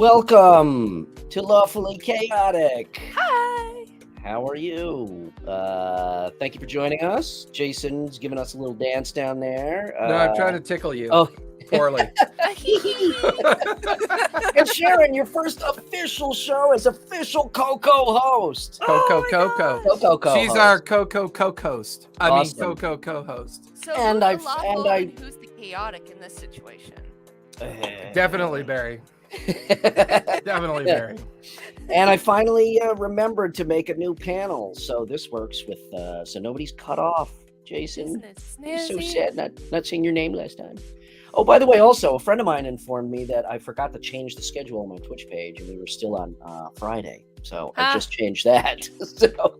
Welcome to Lawfully Chaotic. Hi. How are you? Thank you for joining us. Jason's giving us a little dance down there. No, I'm trying to tickle you. Oh, Poorly. and Sharon, your first official show as official Coco host. Coco. Coco co-host. She's our Coco co-host. Awesome. Coco co-host. So And who's the I've- lawful and I- and who's the chaotic in this situation? Definitely Barry. Definitely Barry. And I finally remembered to make a new panel, so this works with so nobody's cut off. Jason, Business. it's so Snazzy. sad not seeing your name last time. Oh, by the way, also a friend of mine informed me that I forgot to change the schedule on my Twitch page, and we were still on Friday, so I Ah. just changed that. So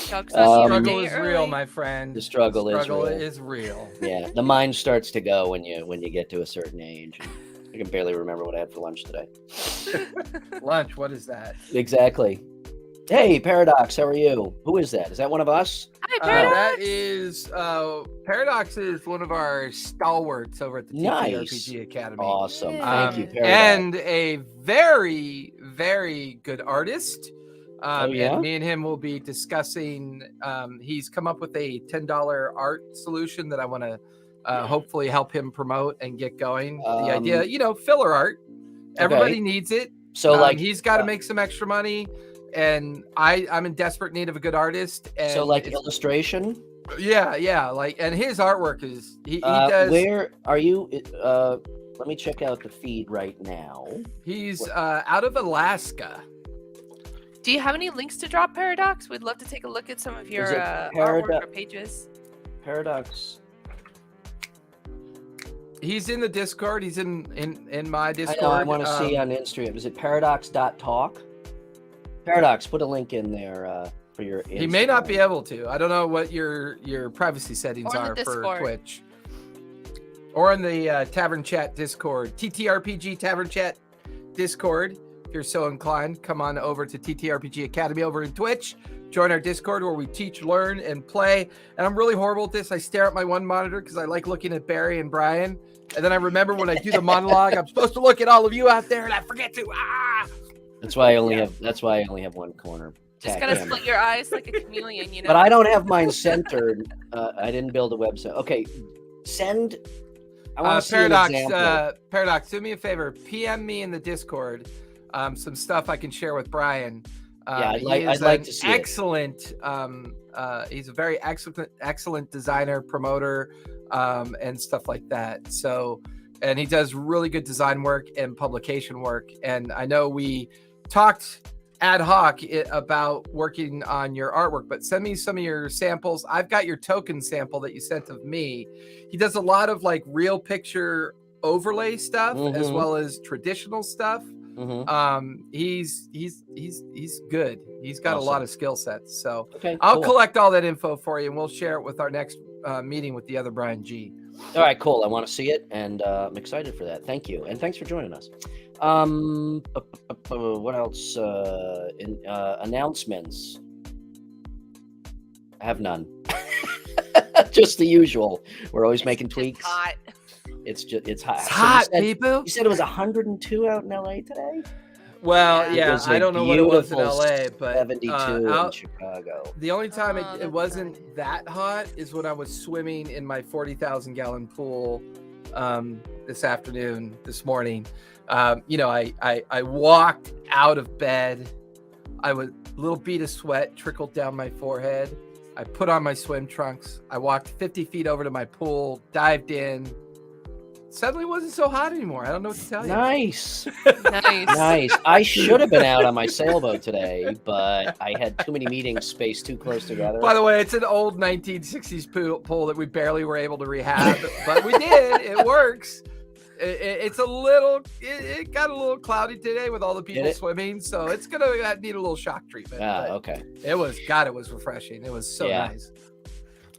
Jokes Um, on you, Struggle day is early. real, my friend. the struggle Struggle is is real. yeah, the mind starts to go when you get to a certain age. I can barely remember what I had for lunch today. Lunch, what is that? Exactly. Hey, Paradox, how are you? Who is that? Is that one of us? Hi, Paradox. That is Paradox is one of our stalwarts over at the Nice. TTRPG Academy. Awesome. Yeah. Thank you, Paradox. And a very, very good artist. Oh, yeah? And me and him will be discussing. He's come up with a $10 art solution that I want to hopefully help him promote and get going. The idea, filler art. Everybody needs it. So like he's got to make some extra money, and I'm in desperate need of a good artist. And so like it's- illustration. yeah, like, and his artwork is he does. Where are you? Let me check out the feed right now. He's out of Alaska. Do you have any links to drop, Paradox? We'd love to take a look at some of your it artwork or pages. Paradox. He's in the Discord. He's in my I Discord. know. I want to see on Instagram. Is it paradox.talk? Paradox, put a link in there for your. He may not Instagram. be able to. I don't know what your privacy settings Or in the are for Discord. Twitch. Or in the Tavern Chat Discord, TTRPG Tavern Chat Discord. If you're so inclined, come on over to TTRPG Academy over in Twitch. Join our Discord where we teach, learn, and play. And I'm really horrible at this. I stare at my one monitor because I like looking at Barry and Brian. And then I remember when I do the monologue, I'm supposed to look at all of you out there, and I forget to. That's why I only have. That's why I only have one corner. Just tack gotta camera. split your eyes like a chameleon, you know. But I don't have mine centered. I didn't build a website. Okay, send. I want to see an example. Paradox, do me a favor. PM me in the Discord some stuff I can share with Brian. Yeah, I'd I'd like to see it. excellent. He's a very excellent designer, promoter, and stuff like that. So, and he does really good design work and publication work. And I know we talked ad hoc about working on your artwork, but send me some of your samples. I've got your token sample that you sent of me. He does a lot of like real picture overlay stuff as Mhm. well as traditional stuff. Mhm. He's good. He's got a lot Awesome. of skill sets. So Okay, I'll cool. collect all that info for you, and we'll share it with our next meeting with the other Brian G. All right, cool. I want to see it, and I'm excited for that. Thank you, and thanks for joining us. What else? Announcements. I have none. Just the usual. We're always making Just tweaks. hot. It's hot. It's So hot, you people. said it was 102 out in LA today. Well, Yeah. It yeah, was I a don't know what it was in beautiful LA, but 72 in out, Chicago. the only time Oh, it that's wasn't nice. that hot is when I was swimming in my 40,000 gallon pool this morning. I walked out of bed. I was a little bead of sweat trickled down my forehead. I put on my swim trunks. I walked 50 feet over to my pool, dived in. Suddenly it wasn't so hot anymore. I don't know what to tell you. Nice. Nice. Nice. I should have been out on my sailboat today, but I had too many meetings spaced too close together. By the way, it's an old 1960s pool that we barely were able to rehab, but we did. It works. It's a little. It got a little cloudy today with all the people it? swimming, so it's gonna need a little shock treatment. Ah, but okay. It was refreshing. It was so Yeah. nice.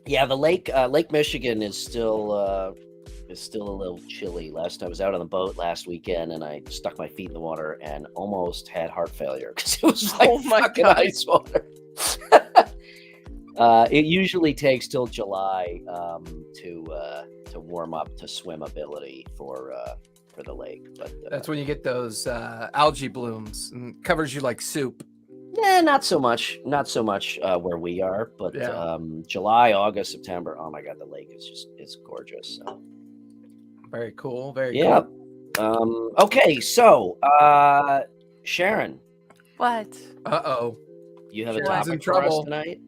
Yeah, the Lake Michigan is still a little chilly. I was out on the boat last weekend, and I stuck my feet in the water and almost had heart failure because it was like Oh my fucking God. ice water. It usually takes till July to warm up to swim ability for for the lake. But That's when you get those algae blooms and covers you like soup. not so much. Not so much where we are, but Yeah. July, August, September. Oh my God, the lake is it's gorgeous. So. Very cool. Very Yeah. cool. Okay, so Sharon, What? Uh-oh. you have a Sharon's in topic for us trouble. tonight.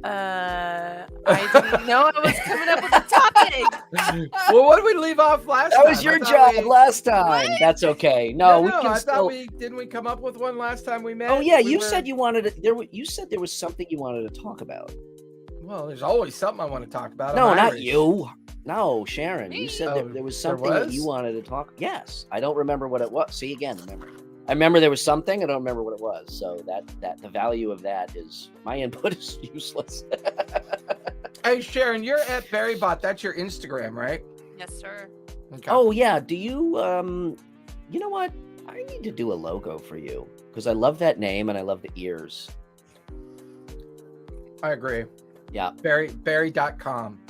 I didn't know I was coming up with a topic. Well, what did we leave off last time? That was your job last time. What? That's okay. No, we I can thought still. didn't we come up with one last time we met? Oh yeah, We you were- said you wanted to. You said there was something you wanted to talk about. Well, there's always something I want to talk about. No, I'm not Irish. you. No, Sharon. You said Oh, there was there something that you was? wanted to talk. Yes, I don't remember what it was. See again, remember. I remember there was something. I don't remember what it was. So that the value of that is my input is useless. Hey, Sharon, you're at Berrybot. That's your Instagram, right? Yes, sir. Okay. Oh yeah. Do you you know what? I need to do a logo for you because I love that name and I love the ears. I agree. Yeah. Berry.com.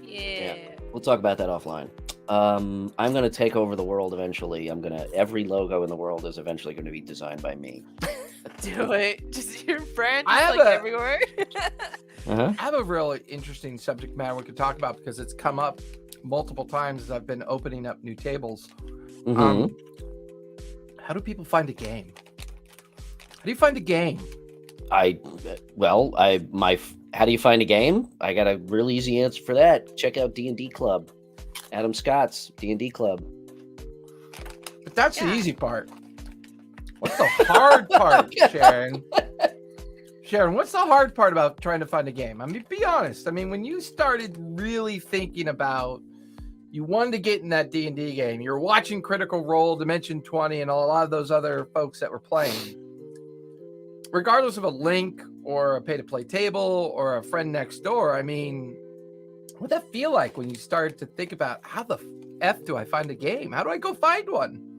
Yeah. We'll talk about that offline. I'm gonna take over the world eventually. Every logo in the world is eventually gonna be designed by me. Do it. Just your brand I is have like a- everywhere. Uh-huh. I have a really interesting subject matter we could talk about because it's come up multiple times as I've been opening up new tables. Mhm. How do people find a game? How do you find a game? How do you find a game? I got a real easy answer for that. Check out D&D Club. Adam Scott's D&D Club. But that's the Yeah. easy part. What's the hard part, Sharon? Sharon, what's the hard part about trying to find a game? I mean, be honest. I mean, when you started really thinking about you wanted to get in that D&D game, you're watching Critical Role, Dimension 20, and a lot of those other folks that were playing. Regardless of a link or a pay-to-play table or a friend next door, I mean, what'd that feel like when you started to think about how the F do I find a game? How do I go find one?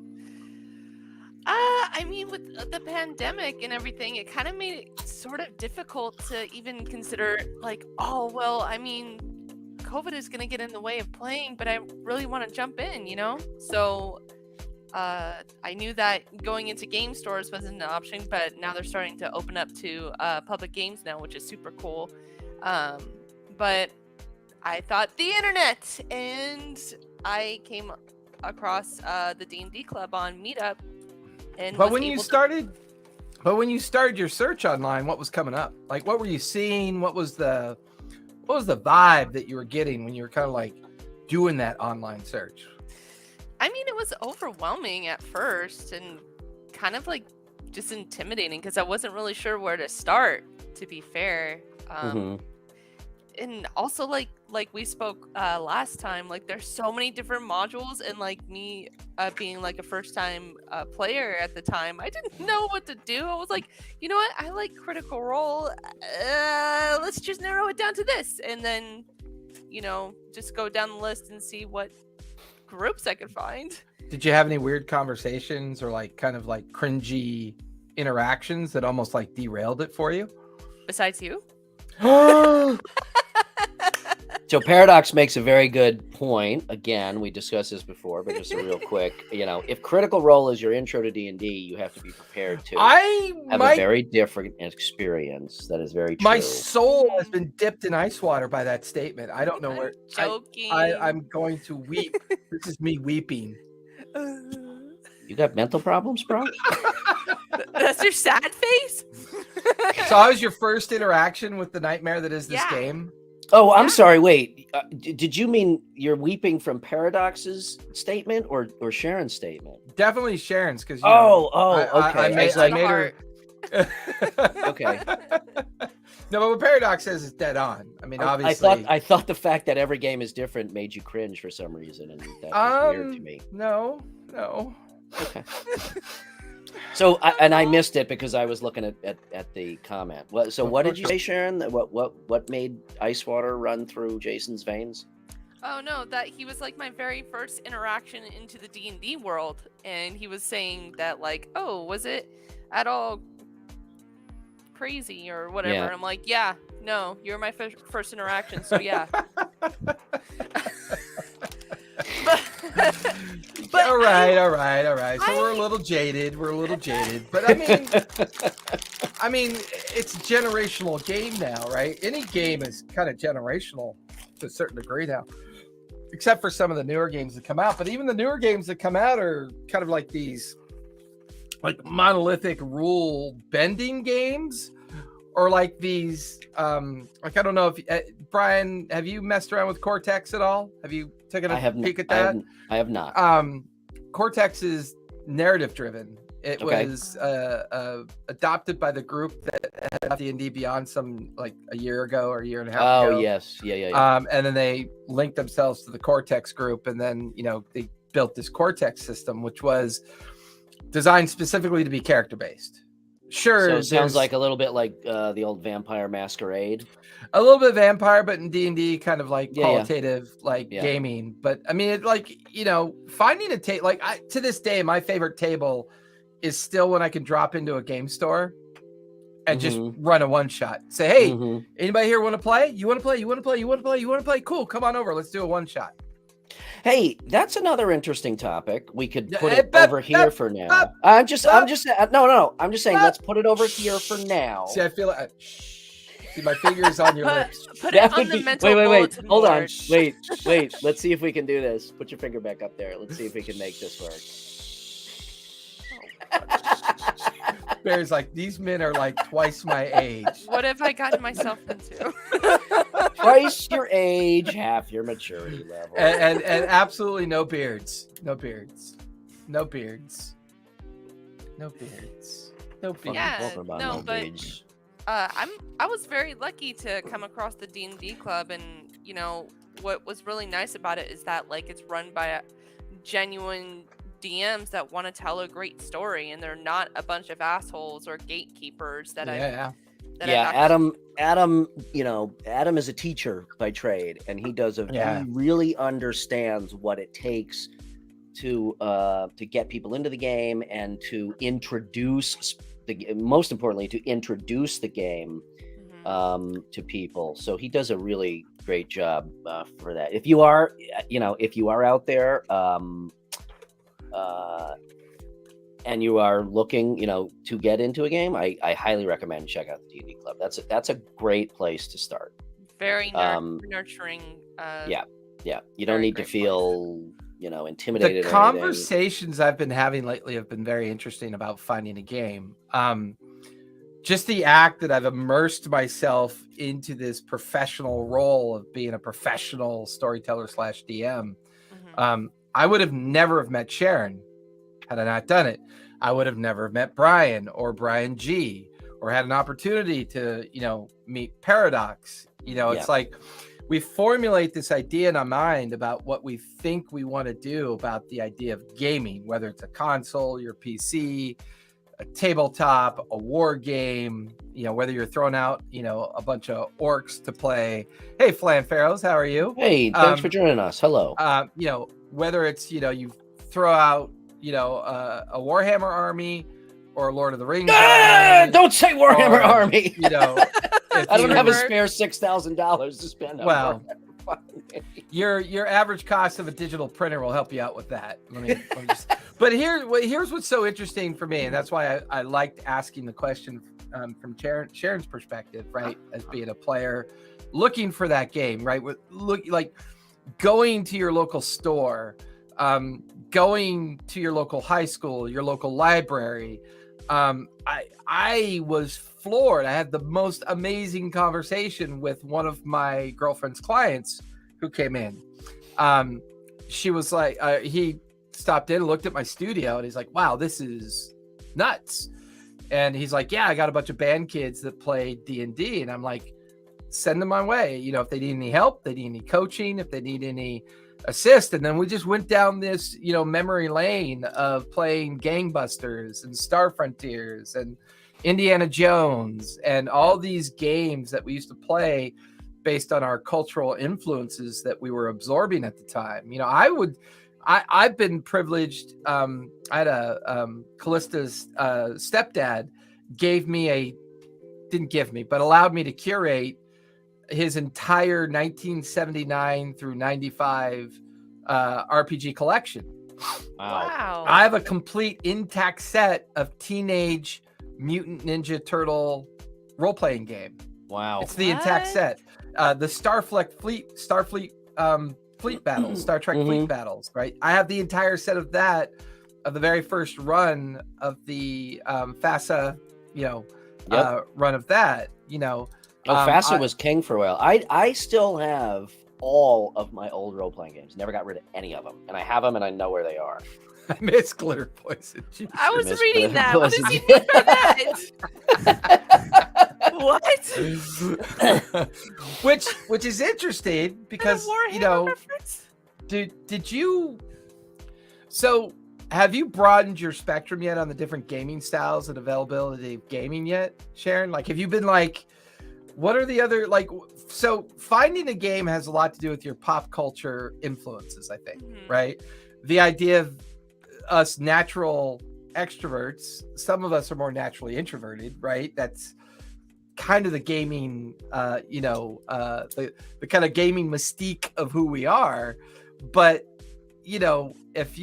I mean, with the pandemic and everything, it kind of made it sort of difficult to even consider, like, oh, well, I mean, COVID is going to get in the way of playing, but I really want to jump in, you know? So I knew that going into game stores wasn't an option, but now they're starting to open up to public games now, which is super cool. But I thought the internet, and I came across the D&D Club on Meetup. And But was when you able to- started your search online, what was coming up? Like, what were you seeing? What was the vibe that you were getting when you were kind of like doing that online search? I mean, it was overwhelming at first and kind of like just intimidating because I wasn't really sure where to start, to be fair. Mhm. And also like we spoke last time, like there's so many different modules, and like me being like a first time player at the time, I didn't know what to do. I was like, you know what, I like Critical Role, let's just narrow it down to this, and then just go down the list and see what groups I could find. Did you have any weird conversations or like kind of like cringy interactions that almost like derailed it for you? Besides you. So Paradox makes a very good point. Again, we discussed this before, but just a real quick, if Critical Role is your intro to D&D, you have to be prepared to have a very different experience. That is very true. My soul has been dipped in ice water by that statement. I don't know I'm where. joking. I'm going to weep. This is me weeping. You got mental problems, bro? That's your sad face. So, how was your first interaction with the nightmare that is this Yeah. game? Oh, I'm Yeah. sorry. Wait, did you mean you're weeping from Paradox's statement or Sharon's statement? Definitely Sharon's, because Okay. I made like her. Okay. No, but what Paradox says is dead on. I mean, obviously. I thought the fact that every game is different made you cringe for some reason, and that was weird to me. No. Okay. So I missed it because I was looking at the comment. What did you say, Sharon? What made ice water run through Jason's veins? Oh no, that he was like my very first interaction into the D&D world, and he was saying that like, oh, was it at all crazy or whatever? Yeah. I'm like, yeah, no, you're my first interaction, so yeah. But all right. So we're a little jaded. But I mean, it's a generational game now, right? Any game is kind of generational to a certain degree now, except for some of the newer games that come out. But even the newer games that come out are kind of like these, like monolithic rule bending games, or like these, like I don't know if Brian, have you messed around with Cortex at all? Have you taken a peek at that? I have not. Cortex is narrative driven. It was adopted by the group that had D&D Beyond some like a year ago or a year and a half ago. Oh yes, yeah. And then they linked themselves to the Cortex group, and then they built this Cortex system, which was designed specifically to be character based. Sure, so it sounds like a little bit like the old Vampire Masquerade. A little bit of vampire, but in D&D kind of like qualitative, gaming. But I mean, finding a table, to this day, my favorite table is still when I can drop into a game store and just run a one shot. Say, hey, anybody here want to play? You want to play? You want to play? You want to play? You want to play? Cool, come on over. Let's do a one shot. Hey, that's another interesting topic. We could put it over here for now. I'm just no. I'm just saying, let's put it over here for now. See, I feel like see my fingers on your lips. Put it on the mental wait. Hold board. on. Wait. Let's see if we can do this. Put your finger back up there. Let's see if we can make this work. Bear's like, these men are like twice my age. What have I gotten myself into? Twice your age, half your maturity level. And absolutely no beards. No beards. Yeah, no, but I was very lucky to come across the D&D Club, and what was really nice about it is that it's run by genuine DMs that want to tell a great story, and they're not a bunch of assholes or gatekeepers that Adam is a teacher by trade, and he does he really understands what it takes to get people into the game and to introduce most importantly to introduce the game to people. So he does a really great job for that. If you are out there and you are looking, to get into a game, I highly recommend check out the D&D Club. That's a great place to start. Very nurturing. You don't need to feel, intimidated. The conversations I've been having lately have been very interesting about finding a game. Just the act that I've immersed myself into this professional role of being a professional storyteller / DM. I would have never have met Sharon had I not done it. I would have never met Brian or Brian G, or had an opportunity to, meet Paradox. It's like we formulate this idea in our mind about what we think we want to do about the idea of gaming, whether it's a console, your PC, a tabletop, a war game, whether you're throwing out, a bunch of orcs to play. Hey, Flan Pharaohs, how are you? Hey, thanks for joining us. Hello. Whether it's, you throw out, a Warhammer army or a Lord of the Rings army, don't say Warhammer army. I don't have a spare $6,000 to spend on Warhammer. Your average cost of a digital printer will help you out with that. But here's what's so interesting for me, and that's why I liked asking the question from Sharon's perspective, right? As being a player looking for that game, right? Going to your local store, going to your local high school, your local library. I was floored. I had the most amazing conversation with one of my girlfriend's clients who came in. She was like, he stopped in and looked at my studio, and he's like, wow, this is nuts. And he's like, yeah, I got a bunch of band kids that play D&D. And I'm like, send them my way. If they need any help, they need any coaching, if they need any assist. And then we just went down this, memory lane of playing Gangbusters and Star Frontiers and Indiana Jones and all these games that we used to play based on our cultural influences that we were absorbing at the time. I've been privileged. I had a Callista's stepdad allowed me to curate his entire 1979 through 95 RPG collection. Wow. I have a complete intact set of Teenage Mutant Ninja Turtle role-playing game. Wow. It's the intact set. The Starfleet fleet battles, Star Trek fleet battles, right? I have the entire set of that, of the very first run of the FASA, run of that, FASA was king for a while. I still have all of my old role-playing games. Never got rid of any of them. And I have them and I know where they are. I miss Glitter Poison. I was miss reading Glitter that. What Poison. did you mean by that? What? which is interesting because did you have you broadened your spectrum yet on the different gaming styles and availability of gaming yet, Sharon? Like, have you been like, what are the other, like, so finding a game has a lot to do with your pop culture influences, I think, right? The idea of us natural extroverts, some of us are more naturally introverted, right? That's kind of the gaming, the kind of gaming mystique of who we are. But, if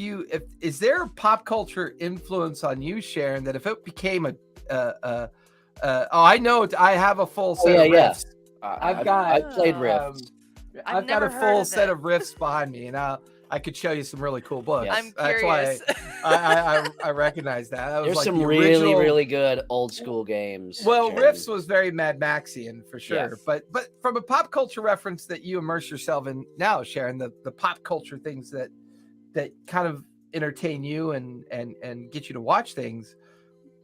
is there a pop culture influence on you, Sharon, that if it became I know I have a full set of riffs. I've played riffs. I've got a full set of riffs behind me, and I could show you some really cool books. I'm That's curious. why I recognize that. That was There's like some the really, original... really good old school games. Well, Sharon. Riffs was very Mad Maxian for sure. Yes. But from a pop culture reference that you immerse yourself in now, Sharon, the pop culture things that kind of entertain you and get you to watch things,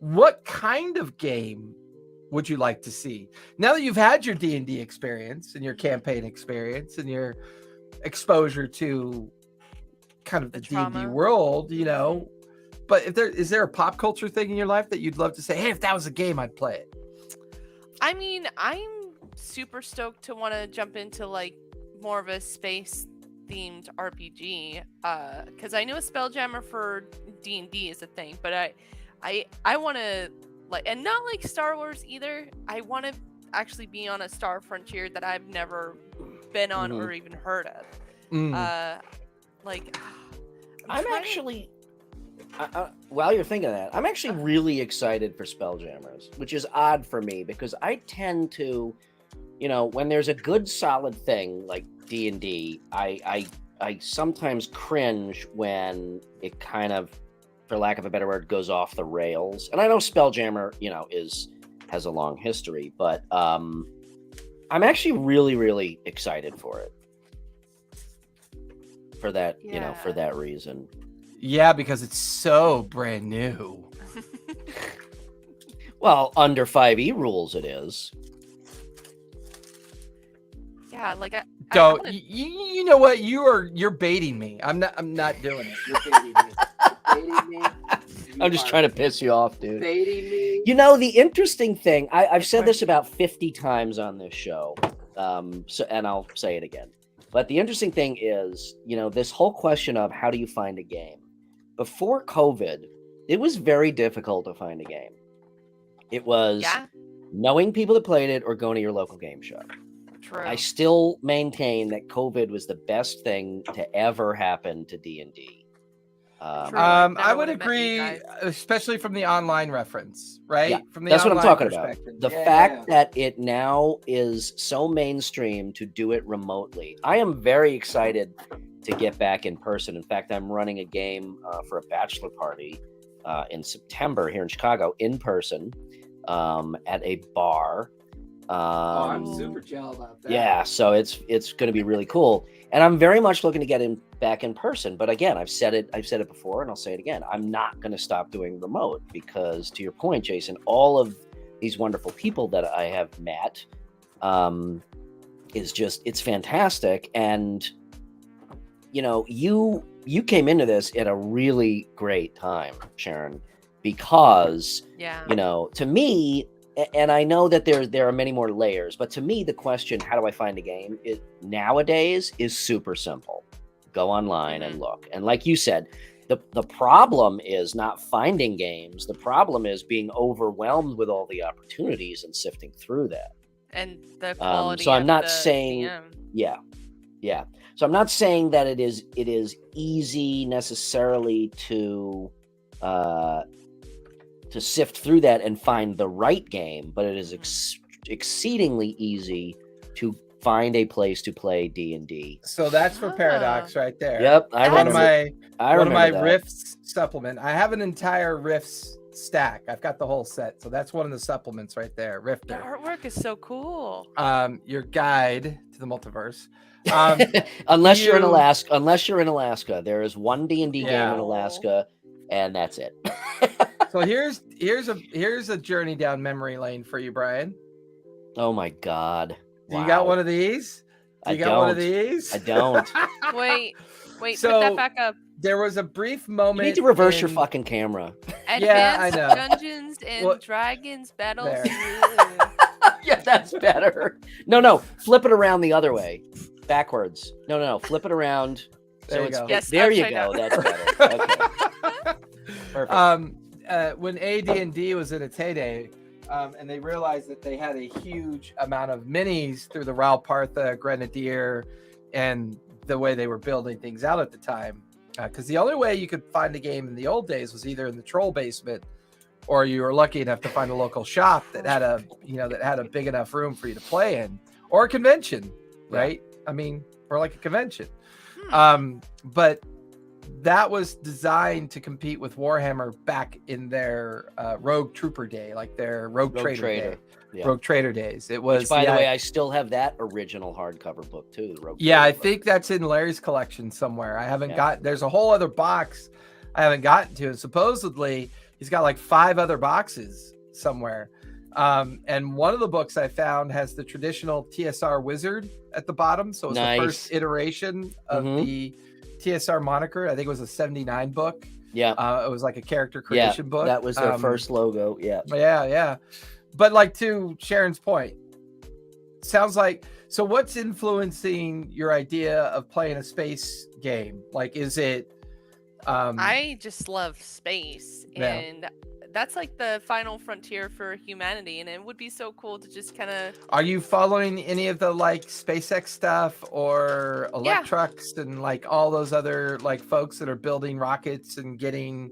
what kind of game would you like to see now that you've had your D&D experience and your campaign experience and your exposure to kind of the D&D world, but is there a pop culture thing in your life that you'd love to say, hey, if that was a game, I'd play it? I mean, I'm super stoked to want to jump into like more of a space themed RPG, because I know a Spelljammer for D&D is a thing, but I want to, like, and not like Star Wars either. I want to actually be on a star frontier that I've never been on or even heard of. While you're thinking of that, I'm actually really excited for Spelljammers, which is odd for me because I tend to, when there's a good solid thing like D&D, I sometimes cringe when it kind of, for lack of a better word, goes off the rails. And I know Spelljammer, has a long history, but I'm actually really, really excited for it. For that, for that reason. Yeah, because it's so brand new. Well, under 5e rules, it is. Yeah, like you know what? You're baiting me. I'm not doing it. You're baiting me. I'm just trying to piss you off, dude. Baiting me. The interesting thing, I've said this about 50 times on this show, and I'll say it again. But the interesting thing is, this whole question of how do you find a game? Before COVID, it was very difficult to find a game. It was knowing people that played it or going to your local game shop. True. I still maintain that COVID was the best thing to ever happen to D&D. I would agree, especially from the online reference, right? Yeah, from the that's what I'm talking about. The fact that it now is so mainstream to do it remotely. I am very excited to get back in person. In fact, I'm running a game for a bachelor party in September here in Chicago in person at a bar. I'm super jealous about that. Yeah, so it's going to be really cool, and I'm very much looking to get back in person. But again, I've said it before, and I'll say it again. I'm not going to stop doing remote because, to your point, Jason, all of these wonderful people that I have met it's fantastic. And you came into this at a really great time, Sharon, because to me. And I know that there are many more layers, but to me, the question, how do I find a game, nowadays is super simple. Go online and look. And like you said, the problem is not finding games. The problem is being overwhelmed with all the opportunities and sifting through that. And the quality so I'm not of the saying, DM. yeah. Yeah. So I'm not saying that it is easy necessarily to sift through that and find the right game, but it is exceedingly easy to find a place to play D&D. So that's for Paradox right there. Yep, I one remember. of my that. Rifts supplement. I have an entire Rifts stack. I've got the whole set, so that's one of the supplements right there. The Rifter. artwork is so cool. Your guide to the multiverse. Unless you're in Alaska, there is one D&D game in Alaska, and that's it. So here's a journey down memory lane for you, Brian. Oh my God! Do you got one of these? I one of these? I don't. Wait, So, put that back up. There was a brief moment. You need to reverse your fucking camera. Advanced I know. Dungeons and Dragons battles. Yeah, that's better. No, flip it around the other way, backwards. No, flip it around. There you go. Yes, there you upside go. down. That's better. Okay. Perfect. When AD&D was in its heyday, and they realized that they had a huge amount of minis through the Ralpartha, Grenadier, and the way they were building things out at the time. Because the only way you could find a game in the old days was either in the troll basement, or you were lucky enough to find a local shop that had a big enough room for you to play in, or a convention, right? I mean, or like a convention. But that was designed to compete with Warhammer back in their Rogue Trooper day, like their Rogue Trader. Rogue Trader days. It was. Which, by the way, I still have that original hardcover book too. The Rogue I Trader think that's in Larry's collection somewhere. I haven't got. There's a whole other box I haven't gotten to. And supposedly he's got like 5 other boxes somewhere. And one of the books I found has the traditional TSR wizard at the bottom. So it's the first iteration of the TSR moniker. I think it was a 79 book. Yeah. It was like a character creation book. That was their first logo. Yeah. Yeah. But like, to Sharon's point, sounds like, so what's influencing your idea of playing a space game? Like, is it I just love space, and that's like the final frontier for humanity, and it would be so cool to just kind of. Are you following any of the like SpaceX stuff or Electrux and like all those other like folks that are building rockets and getting,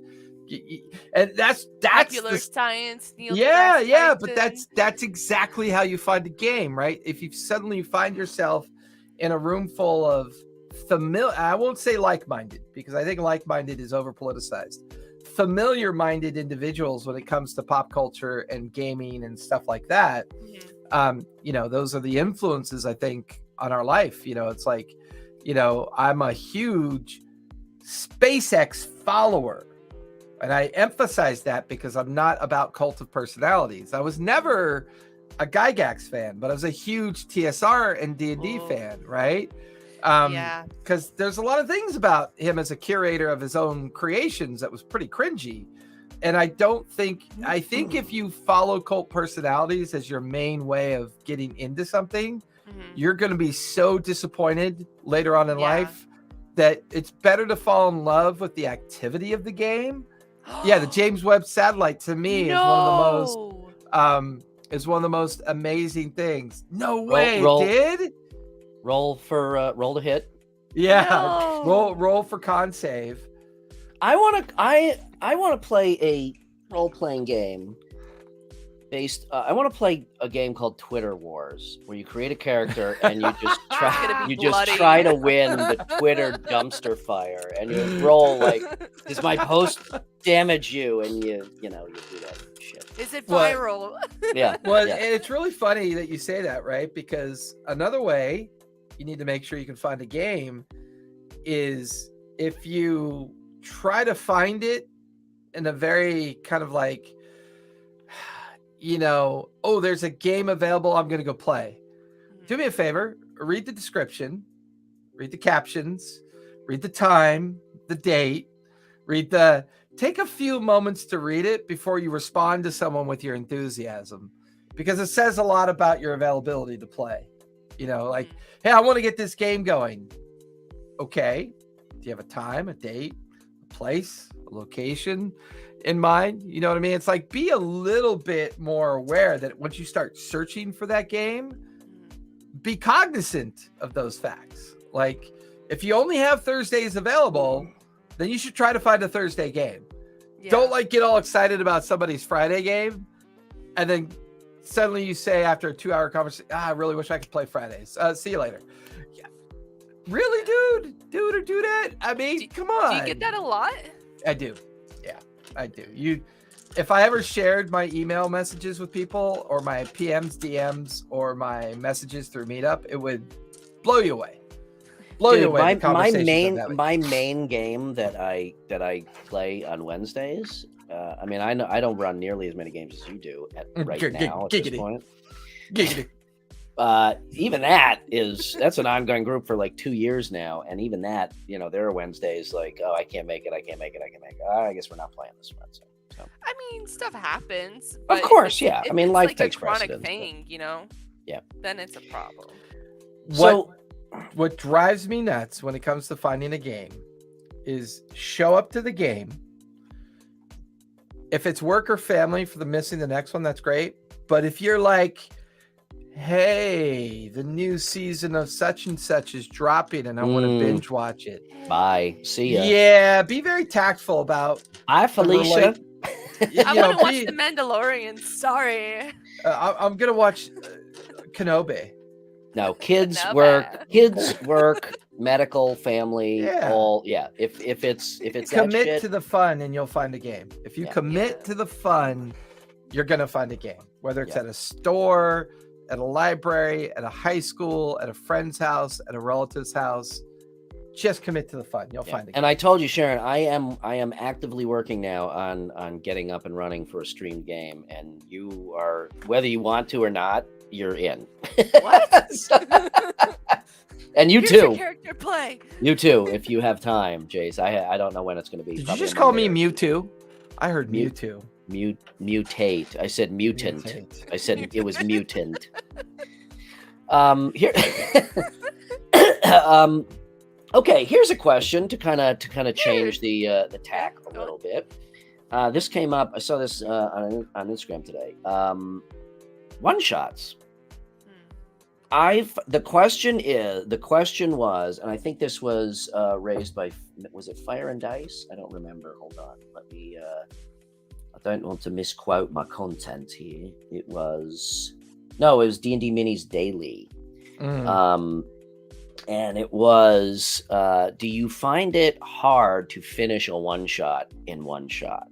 and that's popular science, Neil deGrasse Tyson. But that's exactly how you find a game, right? If you suddenly find yourself in a room full of I won't say like-minded, because I think like-minded is over politicized, familiar-minded individuals when it comes to pop culture and gaming and stuff like that. Those are the influences, I think, on our life. It's like, I'm a huge SpaceX follower, and I emphasize that because I'm not about cult of personalities. I was never a Gygax fan, but I was a huge TSR and D&D fan, right? Because there's a lot of things about him as a curator of his own creations that was pretty cringy. And I think if you follow cult personalities as your main way of getting into something, you're going to be so disappointed later on in life that it's better to fall in love with the activity of the game. The James Webb Satellite to me is one of the most amazing things. No way, did? Roll to hit. Roll for con save. I want to play a role-playing game based. I want to play a game called Twitter Wars, where you create a character and you just try to win the Twitter dumpster fire, and you roll like, does my post damage you? And you do that shit. Is it viral? It's really funny that you say that, right? Because another way you need to make sure you can find a game is if you try to find it in a very kind of like, there's a game available, I'm going to go play. Do me a favor, read the description, read the captions, read the time, the date, take a few moments to read it before you respond to someone with your enthusiasm, because it says a lot about your availability to play. Like, hey, I want to get this game going. Okay. Do you have a time, a date, a place, a location in mind? You know what I mean? It's like, be a little bit more aware that once you start searching for that game, be cognizant of those facts. Like, if you only have Thursdays available, then you should try to find a Thursday game. Yeah. Don't like get all excited about somebody's Friday game, and then suddenly you say after a 2-hour conversation, I really wish I could play Fridays. See you later. Yeah. Really, dude or do that? I mean, come on. Do you get that a lot? I do. Yeah, I do. If I ever shared my email messages with people, or my PMs, DMs, or my messages through Meetup, it would blow you away. Dude, my my main game that I play on Wednesdays. I mean, I don't run nearly as many games as you do right now at this point. Even that's an ongoing group for like 2 years now, and even that, there are Wednesdays like, oh, I can't make it. I guess we're not playing this Wednesday. So. I mean, stuff happens. Of course, yeah. I mean, life like takes a chronic precedence. thing, Yeah. Then it's a problem. What drives me nuts when it comes to finding a game is show up to the game. If it's work or family for the missing the next one, that's great. But if you're like, hey, the new season of such and such is dropping and I want to binge watch it. Bye. See ya. Yeah, be very tactful about. Hi, Felicia. I want to watch The Mandalorian. Sorry. I'm going to watch Kenobi. No, kids work, medical, family, all. Yeah. If it's commit to the fun and you'll find a game. If you commit to the fun, you're going to find a game, whether it's at a store, at a library, at a high school, at a friend's house, at a relative's house. Just commit to the fun. You'll find it. And I told you, Sharon, I am actively working now on getting up and running for a streamed game, and you are, whether you want to or not, you're in. What? And you Here's too. Your character play. You too, if you have time, Jace. I don't know when it's going to be. Did you just call me Mewtwo? I heard Mewtwo. Mutate. I said mutant. Mutate. I said it was mutant. Here. Okay, here's a question to kind of change the tack a little bit. This came up. I saw this on Instagram today. One shots. The question was, and I think this was raised by, was it Fire and Dice? I don't remember. Hold on. Let me. I don't want to misquote my content here. It was D&D Minis Daily. And it was, do you find it hard to finish a one shot in one shot?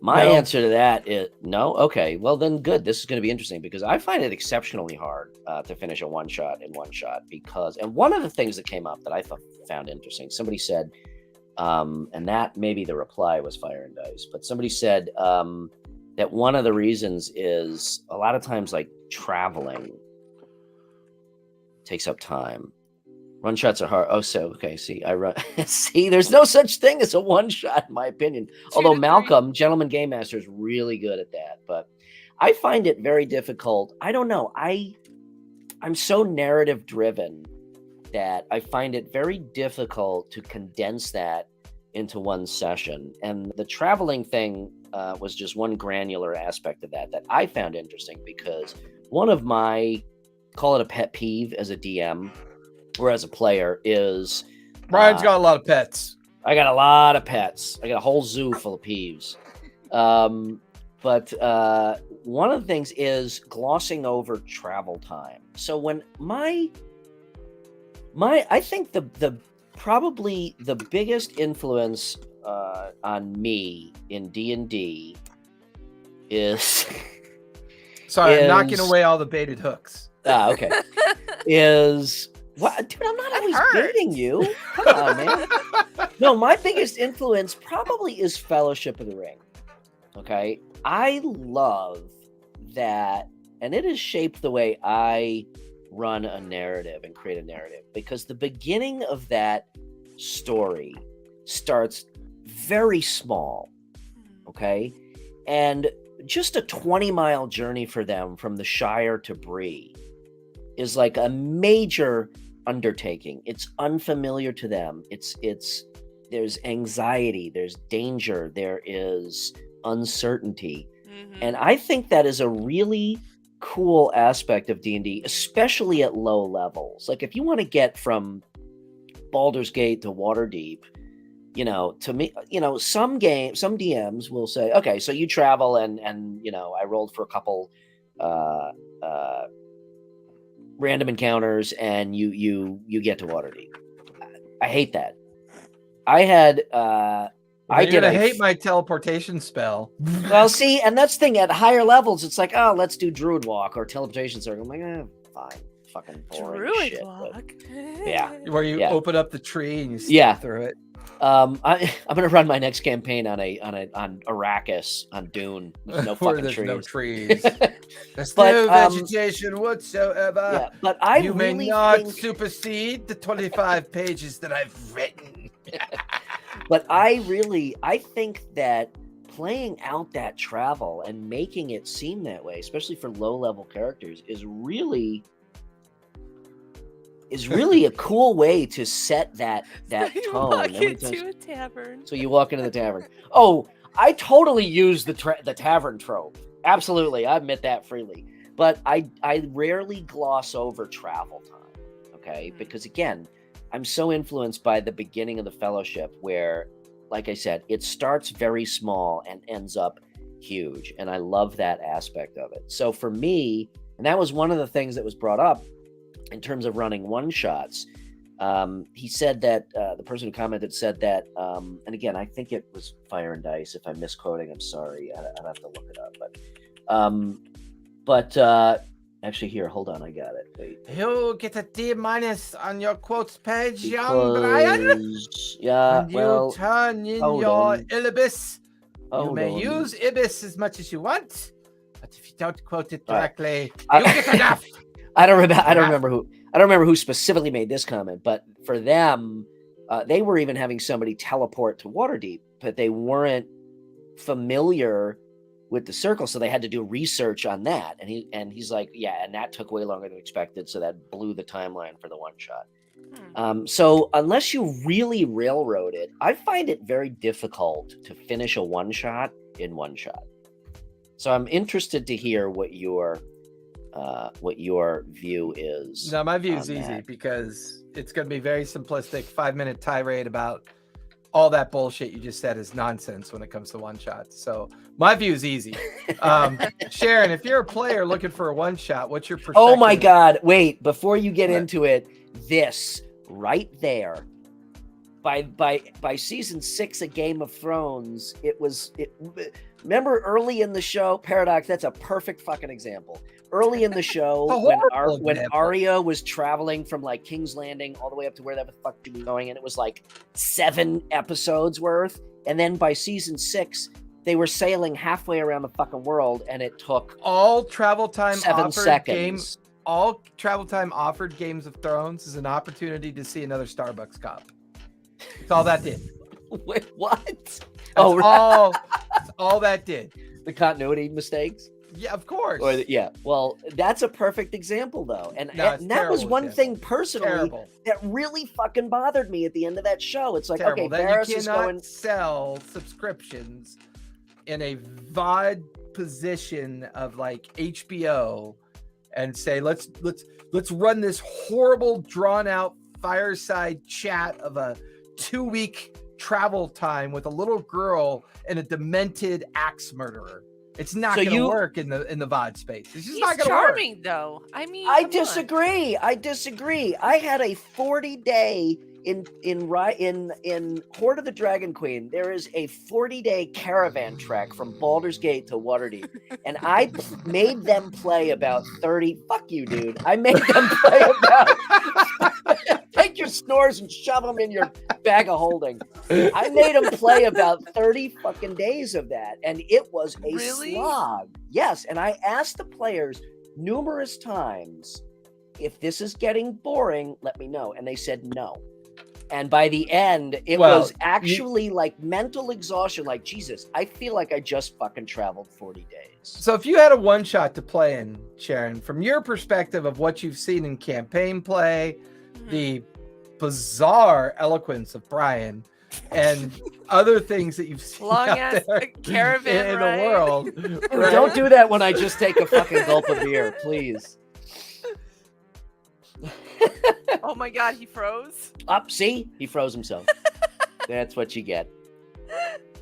My answer to that is no. Okay, well then good. This is going to be interesting because I find it exceptionally hard to finish a one shot in one shot and one of the things that came up that I found interesting, somebody said, and that maybe the reply was Fire and Dice, but somebody said that one of the reasons is a lot of times like traveling takes up time. Run shots are hard. Oh, so okay. See, I run. See, there's no such thing as a one shot, in my opinion. Although Malcolm, Gentleman Game Master, is really good at that. But I find it very difficult. I don't know. I'm so narrative driven that I find it very difficult to condense that into one session. And the traveling thing was just one granular aspect of that I found interesting because one of my, call it a pet peeve as a DM or as a player is Brian's got a lot of pets. I got a lot of pets. I got a whole zoo full of peeves. But one of the things is glossing over travel time. So when I think the probably the biggest influence on me in D&D is sorry, I'm knocking away all the baited hooks. Okay. Is what, dude? I'm not always baiting you. Come on, man. No, my biggest influence probably is Fellowship of the Ring. Okay, I love that, and it has shaped the way I run a narrative and create a narrative because the beginning of that story starts very small. Okay, and just a 20-mile journey for them from the Shire to Bree is like a major undertaking. It's unfamiliar to them. There's anxiety, there's danger, there is uncertainty. And I think that is a really cool aspect of D&D, especially at low levels. Like if you want to get from Baldur's Gate to Waterdeep, to me, some DMs will say, okay, so you travel and I rolled for a couple random encounters and you get to Waterdeep. I hate that. I had You're gonna hate my teleportation spell. Well, see, and that's the thing, at higher levels, it's like, oh, let's do Druid Walk or Teleportation Circle. I'm like, fine. Fucking boring Druid shit. Walk. Yeah. Where you open up the tree and you step Yeah. through it. I'm gonna run my next campaign on Arrakis on Dune. There's no fucking there's trees. no trees. There's But, no vegetation whatsoever. Yeah, but I you really may not think... supersede the 25 pages that I've written. But I think that playing out that travel and making it seem that way, especially for low-level characters, is really a cool way to set that You tone. walk into a tavern. So you walk into the tavern. Oh, I totally use the tavern trope. Absolutely, I admit that freely. But I rarely gloss over travel time. Okay, because again, I'm so influenced by the beginning of the Fellowship, where, like I said, it starts very small and ends up huge, and I love that aspect of it. So for me, and that was one of the things that was brought up in terms of running one-shots. He said that, the person who commented said that, and again, I think it was Fire and Dice. If I'm misquoting, I'm sorry. I'd have to look it up. But actually, here, hold on, I got it. Wait. You get a D- on your quotes page, young Brian. Yeah, When you turn in your Ilibis, you may use Ibis as much as you want, but if you don't quote it directly, you get enough. I don't remember who specifically made this comment, but for them, they were even having somebody teleport to Waterdeep, but they weren't familiar with the circle, so they had to do research on that. And he's like, yeah, and that took way longer than expected, so that blew the timeline for the one shot. So unless you really railroad it, I find it very difficult to finish a one shot in one shot. So I'm interested to hear what your view is. No, my view is easy because it's going to be very simplistic. 5-minute tirade about all that bullshit you just said is nonsense when it comes to one shots. So my view is easy. Sharon, if you're a player looking for a one shot, what's your perspective? Oh my God! Wait, before you get into it, this right there. By season 6 of Game of Thrones, remember early in the show, Paradox, that's a perfect fucking example. Early in the show, when Arya was traveling from like King's Landing all the way up to where the fuck she was going, and it was like 7 episodes worth, and then by season 6, they were sailing halfway around the fucking world, and it took all travel time 7 seconds. All travel time offered Games of Thrones is an opportunity to see another Starbucks cop. That's all that did. Wait, what? That's all that did. The continuity mistakes? Yeah, of course. Well, that's a perfect example, though. And that was one thing personally that really fucking bothered me at the end of that show. It's like, okay, Varys is going... sell subscriptions in a VOD position of like HBO and say, let's run this horrible, drawn out fireside chat of a 2-week travel time with a little girl and a demented axe murderer. It's not going to work in the VOD space. It's just not going to work. Charming, though. I mean, I disagree. I had a 40-day in Hoard of the Dragon Queen. There is a 40-day caravan trek from Baldur's Gate to Waterdeep, and I made them play about 30. Fuck you, dude. I made them play about. Take your snores and shove them in your bag of holding. I made them play about 30 fucking days of that, and it was a slog. Yes, and I asked the players numerous times, if this is getting boring, let me know. And they said no. And by the end, it was actually like mental exhaustion. Like, Jesus, I feel like I just fucking traveled 40 days. So if you had a one shot to play in, Sharon, from your perspective of what you've seen in campaign play, the bizarre eloquence of Brian, and other things that you've seen Long out ass there caravan in ride. the world. Dude, right? don't do that when I just take a fucking gulp of beer, please. Oh my god, he froze. Up, see? He froze himself. That's what you get.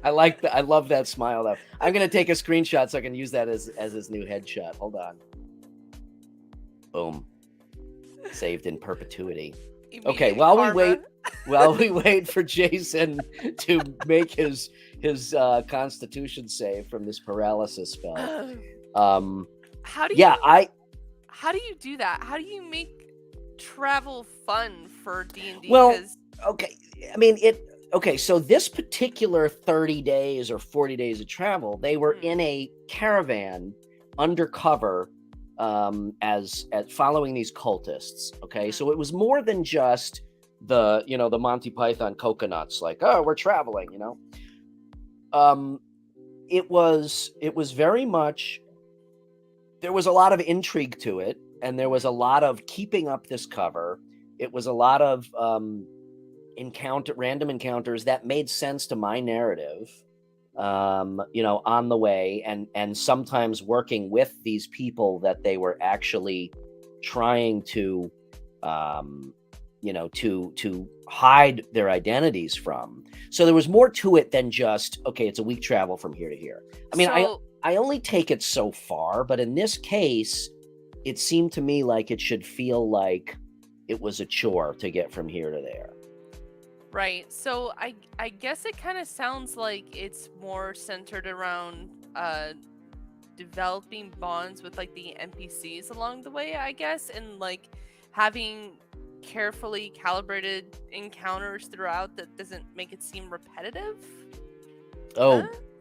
I like that. I love that smile though. I'm gonna take a screenshot so I can use that as his new headshot. Hold on. Boom. Saved in perpetuity. Okay, Immediate while we wait for Jason to make his Constitution save from this paralysis spell. How do Yeah, you how do you do that? How do you make travel fun for D&D? Well, okay. I mean, so this particular 30 days or 40 days of travel, they were in a caravan undercover as following these cultists. Okay. So it was more than just the Monty Python coconuts, like, oh, we're traveling, it was very much, there was a lot of intrigue to it, and there was a lot of keeping up this cover. It was a lot of random encounters that made sense to my narrative, on the way, and sometimes working with these people that they were actually trying to, to hide their identities from. So there was more to it than just, okay, it's a week travel from here to here. I mean, I only take it so far, but in this case, it seemed to me like it should feel like it was a chore to get from here to there. Right. So I guess it kind of sounds like it's more centered around developing bonds with like the NPCs along the way, I guess, and like having carefully calibrated encounters throughout that doesn't make it seem repetitive.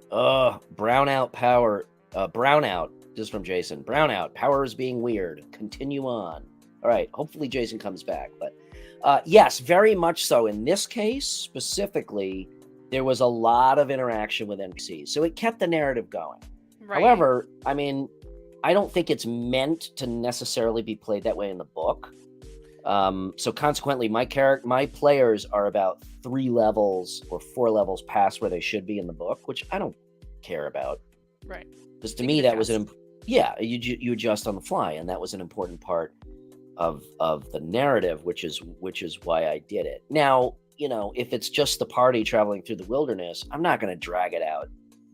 Brownout power. Brownout, just from Jason. Brownout, power is being weird. Continue on. All right. Hopefully Jason comes back. But yes, very much so. In this case, specifically, there was a lot of interaction with NPCs. So it kept the narrative going. Right. However, I mean, I don't think it's meant to necessarily be played that way in the book. So consequently, my players are about 3 levels or 4 levels past where they should be in the book, which I don't care about. Right. Because to me, that was you adjust on the fly, and that was an important part of the narrative, which is why I did it. Now, if it's just the party traveling through the wilderness, I'm not going to drag it out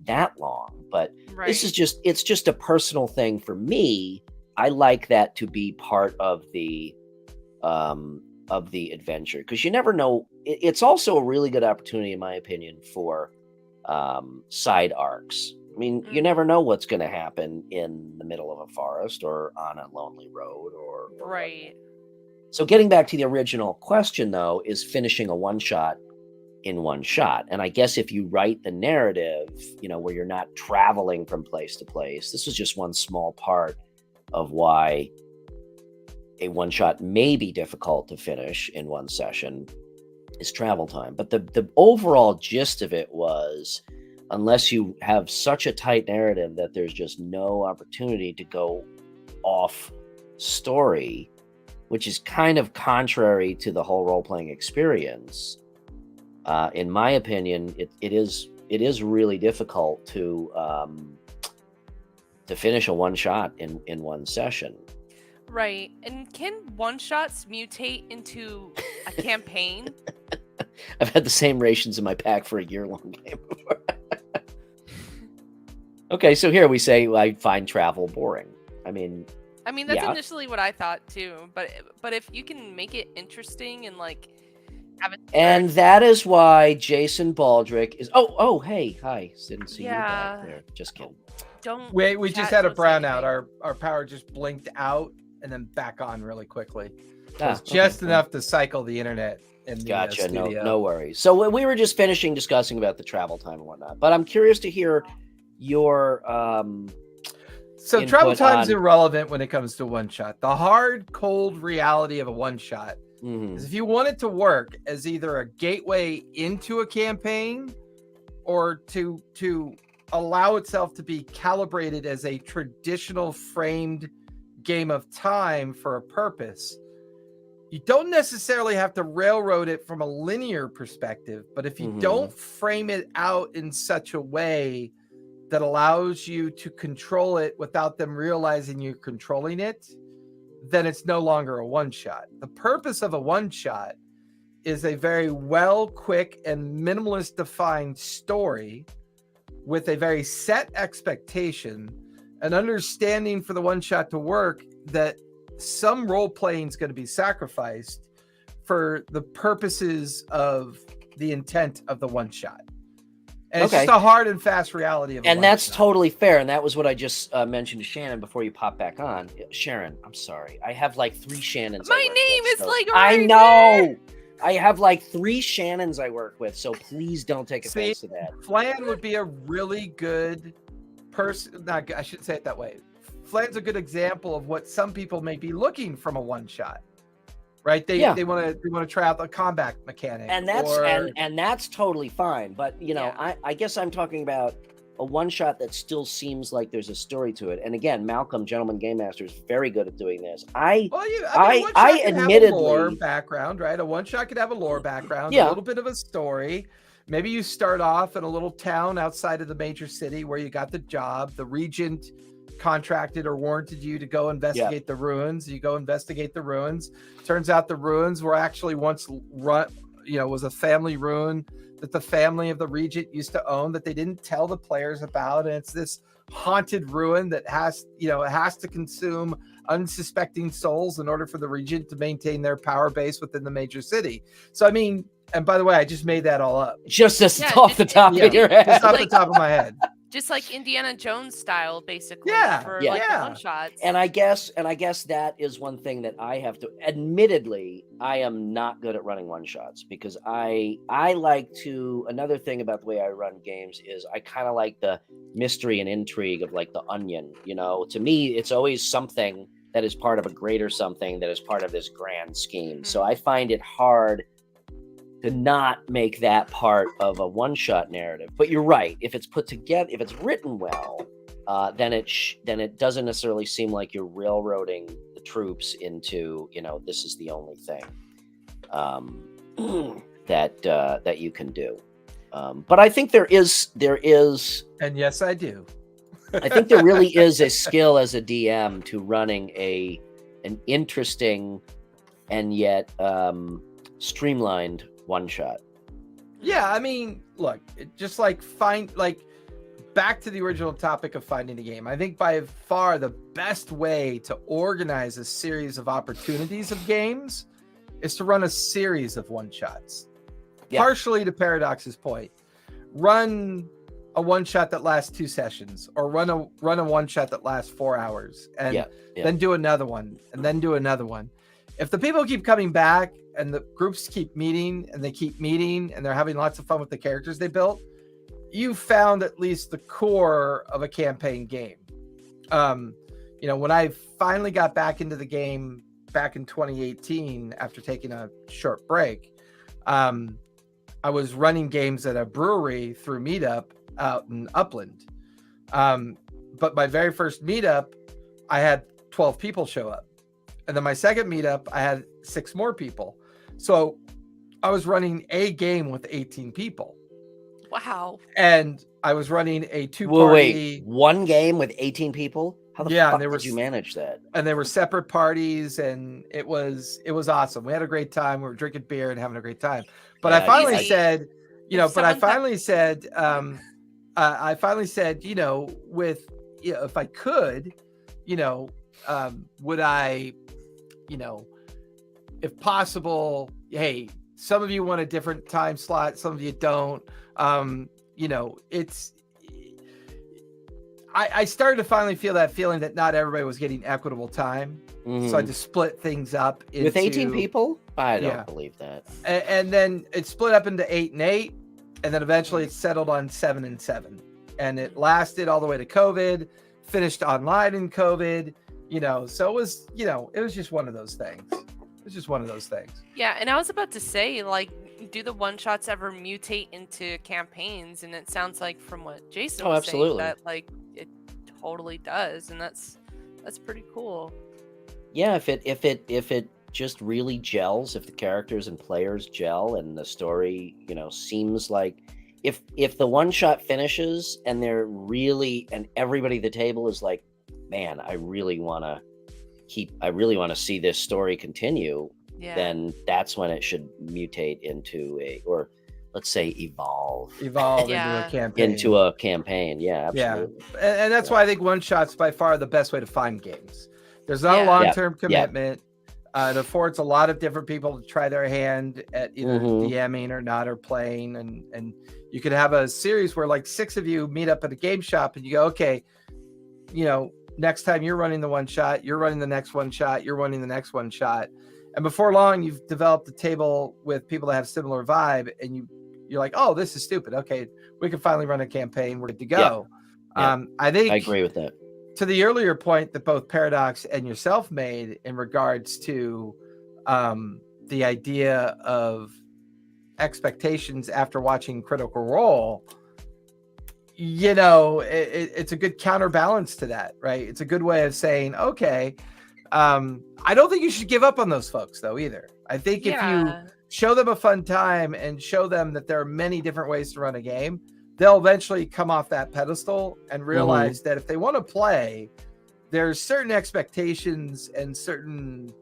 that long. But this is it's just a personal thing for me. I like that to be part of the adventure, because you never know. It's also a really good opportunity, in my opinion, for side arcs. I mean, you never know what's going to happen in the middle of a forest or on a lonely road or right. So getting back to the original question, though, is finishing a one-shot in one shot. And I guess if you write the narrative, where you're not traveling from place to place, this is just one small part of why a one-shot may be difficult to finish in one session is travel time. But the overall gist of it was, unless you have such a tight narrative that there's just no opportunity to go off story, which is kind of contrary to the whole role-playing experience. In my opinion, it is really difficult to finish a one-shot in one session. Right. And can one-shots mutate into a campaign? I've had the same rations in my pack for a year-long game before. Okay, so here we say I find travel boring. I mean, that's initially what I thought too. But if you can make it interesting and like have it. And that is why Jason Baldrick is. Oh, hey, hi. Didn't see you back there. Just kidding. We just had a brownout. Our power just blinked out and then back on really quickly. Just enough to cycle the internet. Gotcha. Studio. No worries. So we were just finishing discussing about the travel time and whatnot. But I'm curious to hear your So travel time's irrelevant when it comes to one shot. The hard, cold reality of a one shot is if you want it to work as either a gateway into a campaign or to allow itself to be calibrated as a traditional framed game of time for a purpose, you don't necessarily have to railroad it from a linear perspective, but if you don't frame it out in such a way that allows you to control it without them realizing you're controlling it, then it's no longer a one-shot. The purpose of a one-shot is a very well, quick, and minimalist defined story with a very set expectation, an understanding for the one-shot to work that some role-playing is going to be sacrificed for the purposes of the intent of the one-shot. And it's just a hard and fast reality of it. And that's totally fair. And that was what I just mentioned to Shannon before you pop back on. Sharon, I'm sorry. I have like 3 Shannons. My name is like I know. I have like 3 Shannons I work with, so please don't take offense to that. Flan would be a really good person. I shouldn't say it that way. Flan's a good example of what some people may be looking from a one-shot. Right? They want to try out the combat mechanic. And that's totally fine. But I guess I'm talking about a one-shot that still seems like there's a story to it. And again, Malcolm, Gentleman Game Master, is very good at doing this. I admittedly, have a lore background, right? A one-shot could have a lore background, a little bit of a story. Maybe you start off in a little town outside of the major city where you got the job. The regent contracted or warranted you to go investigate the ruins. You go investigate the ruins. Turns out the ruins were actually once was a family ruin that the family of the regent used to own that they didn't tell the players about. And it's this haunted ruin that has to consume unsuspecting souls in order for the regent to maintain their power base within the major city. So, I mean, and by the way, I just made that all up. Just off the top of your head. Just off the top of my head. Just like Indiana Jones style, basically. The one-shots. And I guess that is one thing that I have to. Admittedly, I am not good at running one-shots because I like to. Another thing about the way I run games is I kind of like the mystery and intrigue of like the Onion. To me, it's always something that is part of a greater something that is part of this grand scheme. Mm-hmm. So I find it hard to not make that part of a one-shot narrative. But you're right. If it's put together, if it's written well, then it doesn't necessarily seem like you're railroading the troops into, this is the only thing that you can do. But I think there is, and yes, I do. I think there really is a skill as a DM to running an interesting and yet streamlined one shot. Yeah, I mean, look, just like back to the original topic of finding a game. I think by far the best way to organize a series of opportunities of games is to run a series of one shots. Yeah. Partially to Paradox's point, run a one shot that lasts 2 sessions, or run a one shot that lasts 4 hours, and then do another one, and then do another one. If the people keep coming back and the groups keep meeting and they're having lots of fun with the characters they built, you found at least the core of a campaign game. When I finally got back into the game back in 2018 after taking a short break, I was running games at a brewery through Meetup out in Upland. But my very first meetup, I had 12 people show up. And then my second meetup, I had 6 more people. So I was running a game with 18 people. Wow. And I was running a 2-party. Wait, one game with 18 people? How the fuck did you manage that? And they were separate parties, and it was awesome. We had a great time. We were drinking beer and having a great time. But I finally said, if I could, would I, if possible, hey, some of you want a different time slot, some of you don't. I started to finally feel that feeling that not everybody was getting equitable time. Mm-hmm. So I just split things up with 18 people. I don't believe that. And then it split up into 8 and 8, and then eventually it settled on 7 and 7, and it lasted all the way to COVID. Finished online in COVID. So it was, it was just one of those things. Yeah, and I was about to say, do the one-shots ever mutate into campaigns? And it sounds like from what Jason was saying that it totally does, and that's pretty cool. Yeah, if it just really gels, if the characters and players gel and the story, seems like if the one shot finishes and they're really, and everybody at the table is like, man, I really want to see this story continue, then that's when it should mutate into or let's say evolve into a campaign. Yeah, absolutely. And that's why I think one shot's by far the best way to find games. There's not a long-term commitment. It affords a lot of different people to try their hand at either DMing or not, or playing, and you could have a series where like 6 of you meet up at a game shop and you go, okay, next time you're running the one shot, you're running the next one shot, you're running the next one shot, and before long you've developed a table with people that have similar vibe, and you're like, oh, this is stupid, okay, we can finally run a campaign, we're good to go. I think I agree with that. To the earlier point that both Paradox and yourself made in regards to the idea of expectations after watching Critical Role, it's a good counterbalance to that, right? It's a good way of saying, okay, I don't think you should give up on those folks though either. I think if you show them a fun time and show them that there are many different ways to run a game, they'll eventually come off that pedestal and realize that if they want to play, there's certain expectations and certain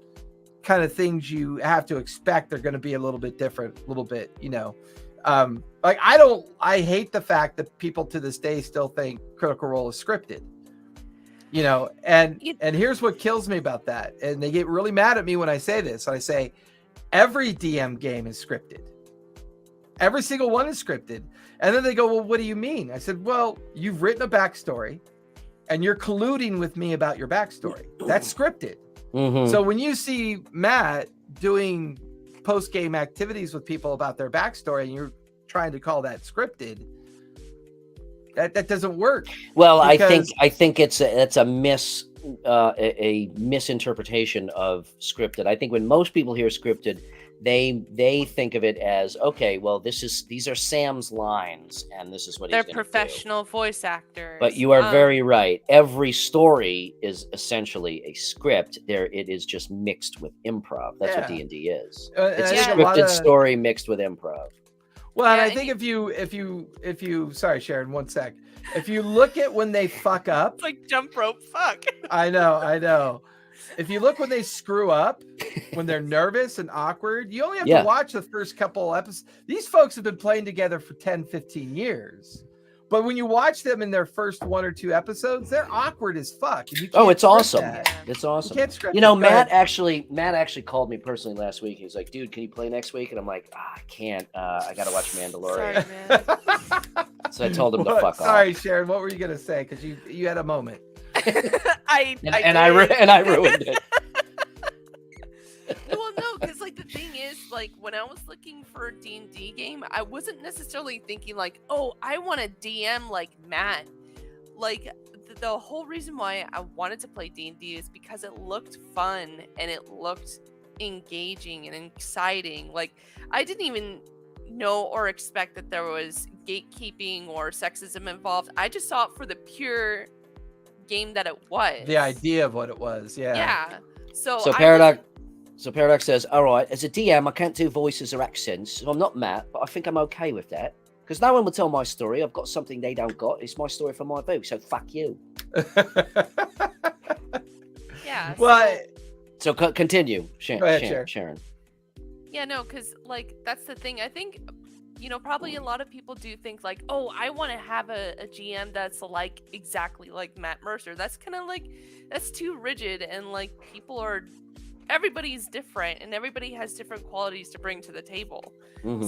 kind of things you have to expect they're going to be a little bit different, like I hate the fact that people to this day still think Critical Role is scripted, and here's what kills me about that. And they get really mad at me when I say this. I say, every DM game is scripted. Every single one is scripted. And then they go, well, what do you mean? I said, well, you've written a backstory and you're colluding with me about your backstory. That's scripted. So when you see Matt doing post-game activities with people about their backstory and you're trying to call that scripted, that doesn't work. Well, I think it's a misinterpretation of scripted. I think when most people hear scripted, they think of it as, okay, well, these are Sam's lines and this is what they're he's going to do. Professional voice actors. But you are very right. Every story is essentially a script. It is just mixed with improv. That's what D&D is. It's a scripted story mixed with improv. Well, and I think if you sorry, Sharon, one sec. If you look at when they fuck up, it's like jump rope fuck. I know. If you look when they screw up, when they're nervous and awkward, you only have to watch the first couple episodes. These folks have been playing together for 10, 15 years. But when you watch them in their first 1 or 2 episodes, they're awkward as fuck. It's awesome. It's awesome. You can't script Matt actually called me personally last week. He was like, dude, can you play next week? And I'm like, I can't. I got to watch Mandalorian. Sorry, man. So I told him to fuck off. Sorry, Sharon. What were you going to say? Because you had a moment. I ruined it. Well, no, because like the thing is, like when I was looking for a D&D game, I wasn't necessarily thinking like, oh, I want a DM like Matt. Like the whole reason why I wanted to play D&D is because it looked fun and it looked engaging and exciting. Like I didn't even know or expect that there was gatekeeping or sexism involved. I just saw it for the pure game that it was. The idea of what it was, yeah. So Paradox says, all right, as a DM, I can't do voices or accents, so I'm not Matt, but I think I'm okay with that. Because no one will tell my story. I've got something they don't got. It's my story for my view, so fuck you. Yeah. Well, so continue, Sharon. Yeah, no, because like that's the thing. I think, probably a lot of people do think like, oh, I want to have a GM that's like exactly like Matt Mercer. That's kind of like, that's too rigid, and like everybody's different and everybody has different qualities to bring to the table.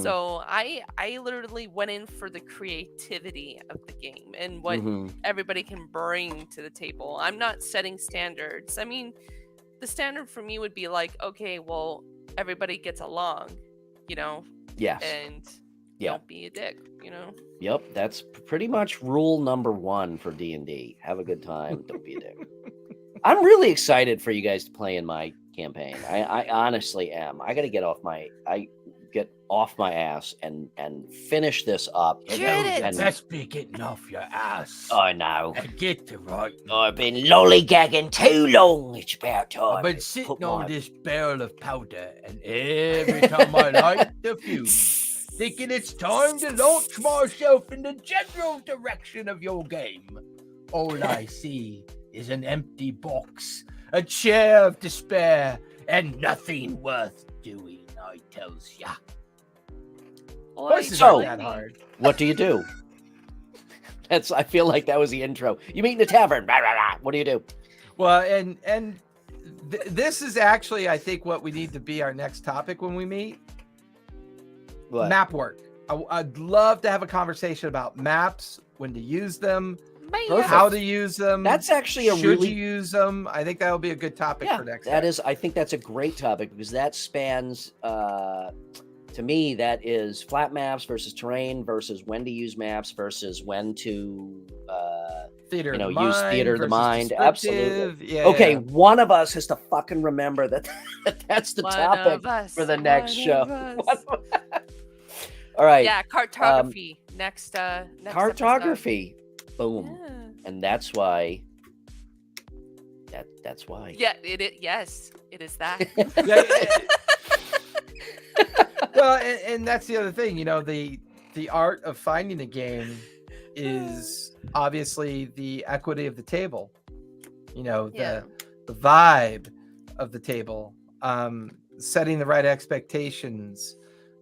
So I literally went in for the creativity of the game and what everybody can bring to the table. I'm not setting standards. I mean, the standard for me would be like, okay, well, everybody gets along, Yes. And don't be a dick, Yep, that's pretty much rule number 1 for D&D. Have a good time, don't be a dick. I'm really excited for you guys to play in my campaign. I honestly am. I got to get off get off my ass and finish this up. Get it. Best be getting off your ass. I know. And get to right. I've been lollygagging too long. It's about time. I've been to sitting put on my- this barrel of powder, and every time I light the fuse, thinking it's time to launch myself in the general direction of your game, all I see is an empty box, a chair of despair, and nothing worth doing, I tells ya. Voices So- aren't that hard. What do you do? I feel like that was the intro. You meet in the tavern. Rah, rah, rah. What do you do? Well, and this is actually, I think, what we need to be our next topic when we meet. What? Map work. I'd love to have a conversation about maps, when to use them, Perfect. how to use them. That's actually a should really you use them? I think that will be a good topic for next. that time. is. I think that's a great topic because that spans. To me, that is flat maps versus terrain versus when to use maps versus when to theater. you of know, the use mind theater of the versus mind. Absolutely. descriptive. Yeah. Okay, yeah. one of us has to fucking remember that that's the One topic of us, for the next one show. of us. All right. Yeah, cartography. Next Cartography. Boom. episode. And that's why. That's why. Yeah, yes, it is that. Yeah, well, and that's the other thing. You know, the art of finding a game is obviously the equity of the table. You know, Yeah. the vibe of the table, setting the right expectations,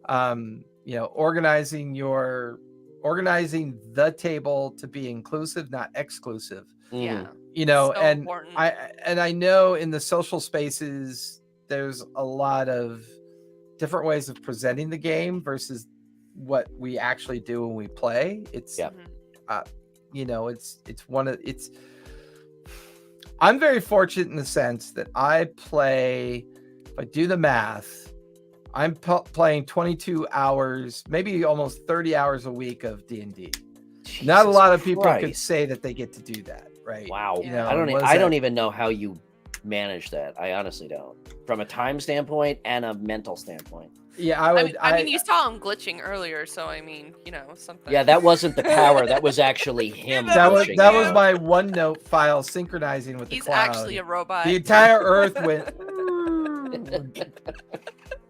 you know, organizing the table to be inclusive, not exclusive. Mhm. Yeah. You know, So and important. I know in the social spaces there's a lot of different ways of presenting the game versus what we actually do when we play. It's Yeah. you know, it's I'm very fortunate in the sense that I play, if I do the math, I'm playing 22 hours, maybe almost 30 hours a week of D&D. Not a Jesus lot of people could Christ. say that they get to do that, right? Wow. You know, I don't. what is I don't that? even know how you manage that. I honestly don't. From a time standpoint and a mental standpoint. Yeah, I mean, you saw him glitching earlier, so I mean, you know, something. Yeah, that wasn't the power. That was actually him. that was pushing that it. was my OneNote file synchronizing with the He's cloud. actually a robot. The entire Earth went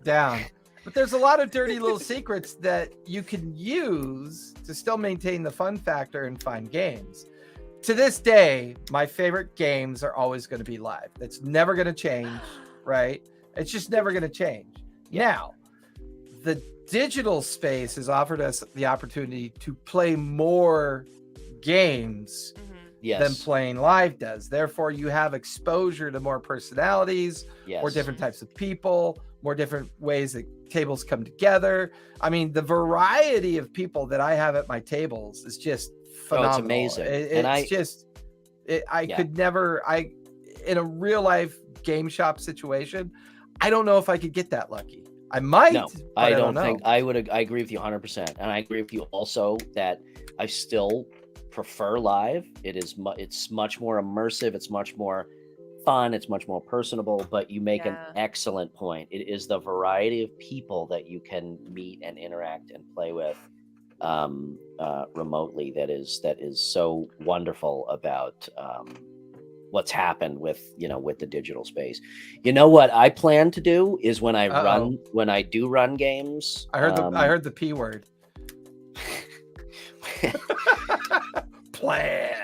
down. But there's a lot of dirty little secrets that you can use to still maintain the fun factor and find games. To this day, my favorite games are always going to be live. That's never going to change, right? It's just never going to change. Now, the digital space has offered us the opportunity to play more games Mhm. Yes. than playing live does. Therefore, you have exposure to more personalities, yes. more different types of people, more different ways that tables come together. I mean, the variety of people that I have at my tables is just phenomenal. amazing. It's And just, I Yeah. could never, in a real life game shop situation, I don't know if I could get that lucky. I might. No, but I don't don't think know. I agree with you 100%, and I agree with you also that I still prefer live. It's much more immersive. It's much more fun. It's much more personable. But you make an Yeah. excellent point. It is the variety of people that you can meet and interact and play with remotely that is so wonderful about what's happened with the digital space. You know what I plan to do is when I do run games. I heard the P word. Plan.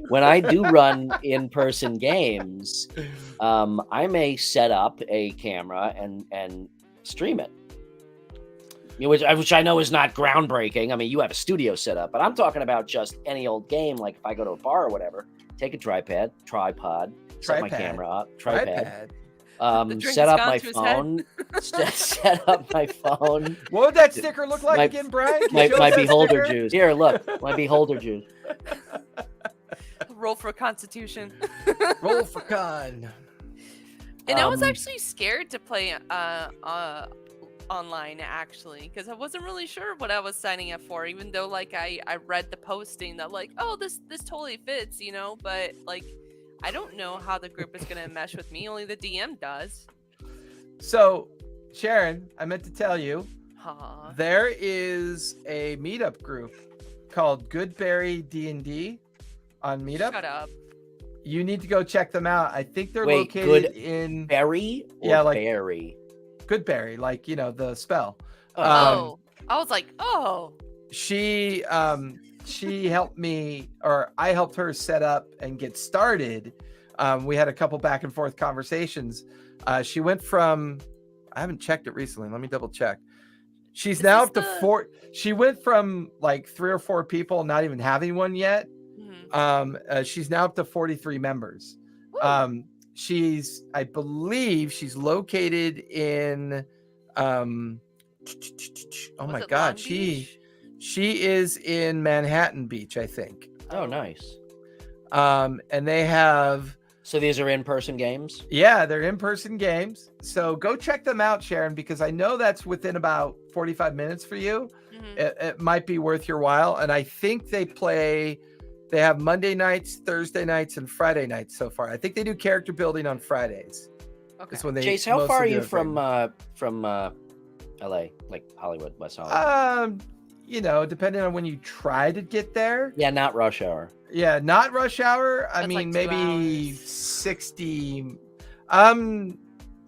When I do run in-person games, I may set up a camera and stream it. Which I know is not groundbreaking. I mean, you have a studio set up, but I'm talking about just any old game. Like if I go to a bar or whatever, take a tripod, set my camera up, tripod. The drink Set has up gone my to his head. phone. Set up my phone. What would that sticker look like My- again, Brian? Can My, you show my us that beholder sticker? juice. Here, look, my beholder juice. Roll for Constitution. Roll for con. And I was Um, actually scared to play online actually because I wasn't really sure what I was signing up for, even though like I read the posting that like, oh, this totally fits, you know, but like I don't know how the group is gonna mesh with me. Only the DM does. So, Sharon, I meant to tell you, Aw. there is a meetup group called Goodberrydnd on Meetup. Shut up. You need to go check them out. I think they're Wait, located in Berry or Yeah, like- Berry? Goodberry, like the spell. Oh, I was like, oh. She helped me, or I helped her set up and get started. We had a couple back and forth conversations. She went from, I haven't checked it recently. Let me double check. She's Is now this up to the- 4. She went from like 3 or 4 people, not even having one yet. Mhm. She's now up to 43 members. Woo. I believe she's located in, oh Was my it God, Long Beach? she is in Manhattan Beach, I think. Oh, nice. And they have, So these are in-person games? yeah, they're in-person games. So go check them out, Sharon, because I know that's within about 45 minutes for you. Mhm. It might be worth your while. And I think they have Monday nights, Thursday nights, and Friday nights so far. I think they do character building on Fridays. Okay. That's when they Jace, how mostly far are do you it right from LA, like Hollywood, West Hollywood? Depending on when you try to get there. Yeah, not rush hour. Yeah, not rush hour. I That's mean, like 2 maybe hours. 60.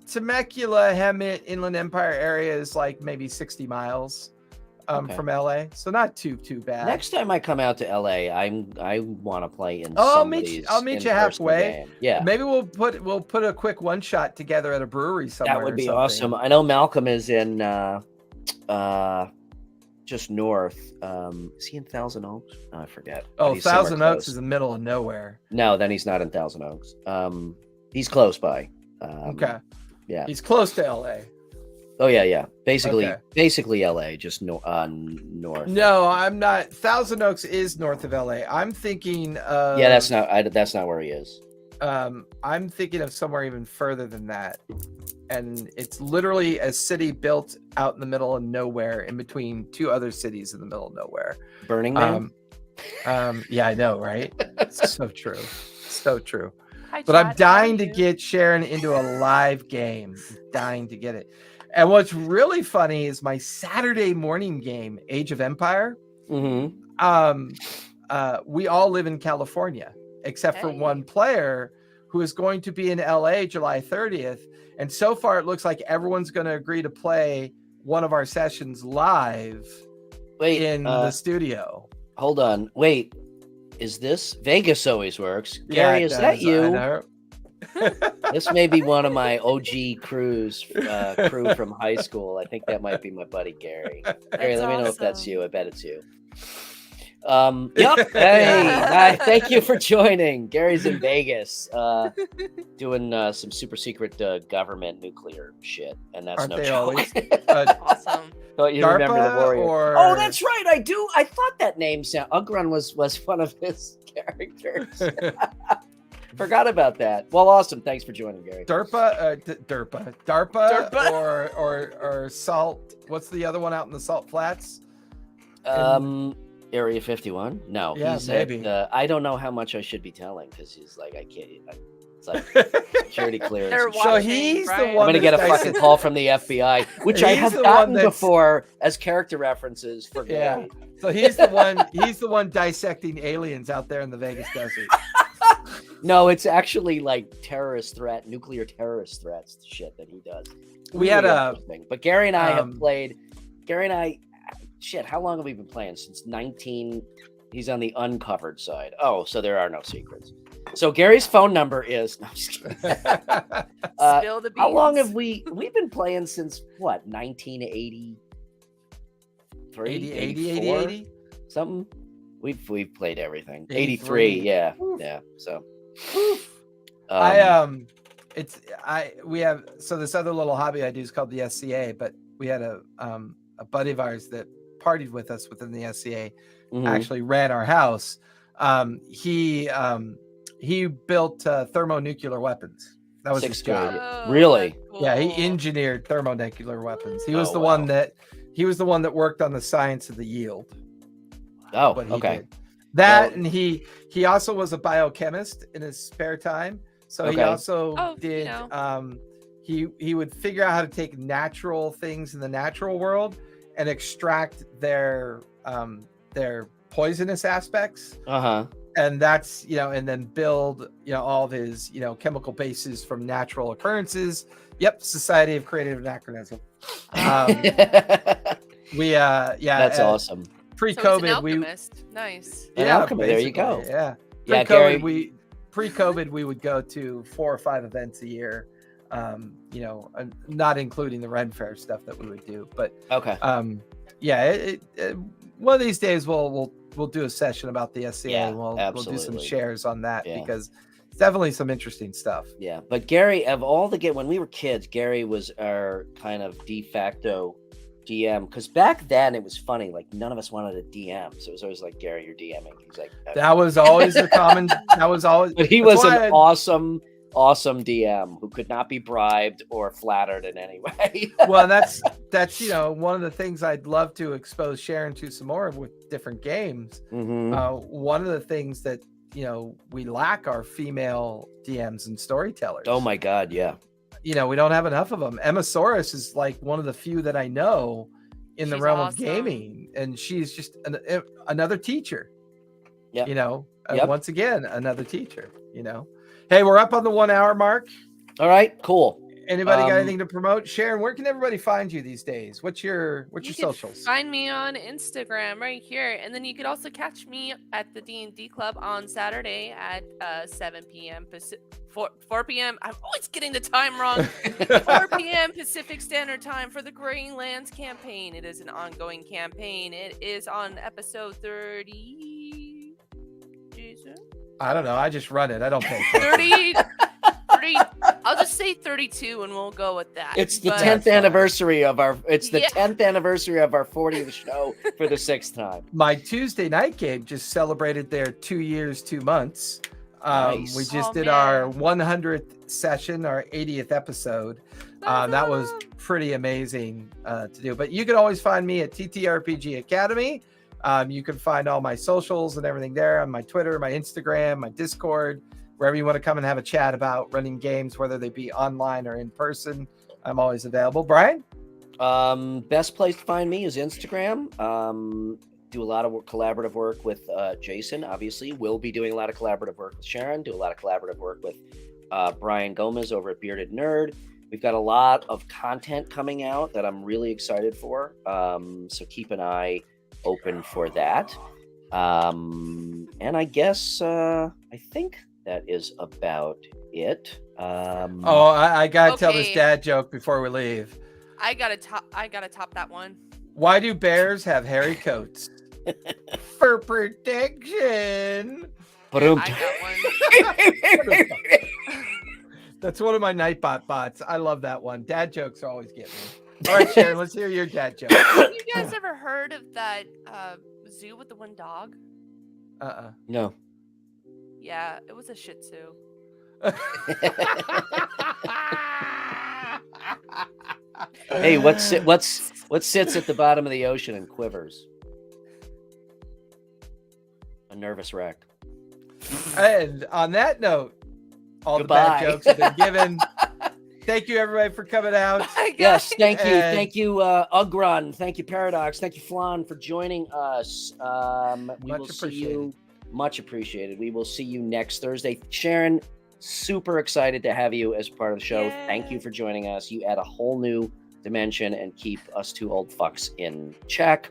Temecula, Hemet, Inland Empire area is like maybe 60 miles Okay. from LA. So not too bad. Next time I come out to LA, I want to play in Oh, somebody's I'll meet you in-person halfway. game. Yeah, Maybe we'll put a quick one shot together at a brewery somewhere. that would or be something. awesome. I know Malcolm is in just north. Is he in Thousand Oaks? Oh, I forget. But Oh, he's somewhere Thousand Oaks close. is the middle of nowhere. No, then he's not in Thousand Oaks. He's close by. Okay. Yeah. He's close to LA. Oh yeah. Basically Okay. LA, just north. No, I'm not. Thousand Oaks is north of LA. I'm thinking of, Yeah, that's not where he is. I'm thinking of somewhere even further than that. And it's literally a city built out in the middle of nowhere in between 2 other cities in the middle of nowhere. Burning Man. Yeah, I know, right? So true. So true. Hi, But I'm chat, how are dying to you? get Sharon into a live game. I'm dying to get it. And what's really funny is my Saturday morning game, Age of Empire. Mm-hmm. We all live in California, except for Hey. one player who is going to be in LA July 30th. And so far, it looks like everyone's going to agree to play one of our sessions live Wait, in the studio. hold on. Wait, is this Vegas always works? Yeah, Gary, it is that does. I you? know. This may be one of my OG crew from high school. I think that might be my buddy Gary. Gary, That's let me know if that's awesome. you. I bet it's you. Yep. Hey, thank you for joining. Gary's in Vegas, doing some super secret government nuclear shit, and that's Aren't no they joke. always? Awesome. Thought you remember the DARPA warrior. or- Oh, that's right. I do. I thought that name sound. Ugrun was one of his characters. Forgot about that. Well, awesome. Thanks for joining, Gary. DARPA, DARPA. or Salt. What's the other one out in the Salt Flats? Area 51. No, Yeah, he's maybe. At, I don't know how much I should be telling because he's like, I can't. It's like security clearance. They're and shit. So watching, he's the right? one. I'm gonna get a that's fucking dissecting- call from the FBI, which I He's have the one gotten that's- before as character references for Yeah. Gary. So he's the one. He's the one dissecting aliens out there in the Vegas desert. No, it's actually like nuclear terrorist threats shit that he does. We had Really a- interesting. But Gary and I have um, played. Gary and I, shit. How long have we been playing? Since 19. He's on the uncovered side. Oh, so there are no secrets. So Gary's phone number is. No, I'm just kidding. Spill the beans. How long have we've been playing since what? 1983, 80, something. We've played everything. 83. 83, yeah, Oof. yeah. So we have this other little hobby I do is called the SCA, but we had a buddy of ours that partied with us within the SCA mhm. actually ran our house. He built thermonuclear weapons. That was his Sixth grade. job. Oh, Really? that's Yeah, he cool. engineered thermonuclear weapons. He was Oh, the wow. one that worked on the science of the yield. Oh, What he okay. did. That Well- and he also was a biochemist in his spare time. So he Okay. also Oh, did he would figure out how to take natural things in the natural world and extract their poisonous aspects. And that's, and then build, all of his, chemical bases from natural occurrences. Yep. Society of Creative Anachronism. That's awesome. Pre-COVID, nice. Yeah, there you go. Yeah. Yeah, Pre-COVID, pre-COVID, we would go to 4 or 5 events a year. Not including the Ren Fair stuff that we would do, but one of these days we'll do a session about the SCA, and we'll do some shares on that because it's definitely some interesting stuff. Yeah, but Gary, of all when we were kids, Gary was our kind of de facto DM, because back then it was funny, like none of us wanted a DM, so it was always like, Gary, you're DMing. He's like, that was always a common. That was always. But he was an awesome DM who could not be bribed or flattered in any way. Well, that's one of the things I'd love to expose Sharon to some more of with different games. One of the things that we lack are female DMs and storytellers. Oh my God, yeah. We don't have enough of them. Emma Soros is like one of the few that I know in the realm of gaming, and she's just another teacher. Yeah. Once again, another teacher. Hey, we're up on the 1 hour mark. All right, cool. Anybody got anything to promote? Sharon, where can everybody find you these days? What's your socials? Find me on Instagram right here. And then you could also catch me at the D&D Club on Saturday at 7 p.m. 4 p.m. I'm always getting the time wrong. 4 p.m. Pacific Standard Time for the Graying Lands campaign. It is an ongoing campaign. It is on episode 30. Jason? I don't know. I just run it. I don't pay. 30. I'll just say 32 and we'll go with that. It's the 10th anniversary of our 10th anniversary of our 40th show for the 6th time. My Tuesday night game just celebrated their 2 years, 2 months. Nice. We just did our 100th session, our 80th episode. That was pretty amazing to do. But you can always find me at TTRPG Academy. You can find all my socials and everything there on my Twitter, my Instagram, my Discord. Wherever you want to come and have a chat about running games, whether they be online or in person, I'm always available. Brian? Best place to find me is Instagram. Do a lot of collaborative work with Jason, obviously. We'll be doing a lot of collaborative work with Sharon. Do a lot of collaborative work with Brian Gomez over at Bearded Nerd. We've got a lot of content coming out that I'm really excited for. So keep an eye open for that. And I guess I think that is about it. I gotta tell this dad joke before we leave. I gotta top that one. Why do bears have hairy coats? For protection. I got one. That's one of my Nightbot bots. I love that one. Dad jokes always get me. All right, Sharon, let's hear your dad joke. Have you guys ever heard of that zoo with the one dog? No. Yeah, it was a Shih Tzu. Hey, what sits at the bottom of the ocean and quivers? A nervous wreck. And on that note, all Goodbye. the bad jokes have been given. Thank you, everybody, for coming out. Yes, thank you. Thank you, Ugrun. Thank you, Paradox. Thank you, Flan, for joining us. We will see you. Much appreciated. We will see you next Thursday. Sharon, super excited to have you as part of the show. Yeah. Thank you for joining us. You add a whole new dimension and keep us two old fucks in check.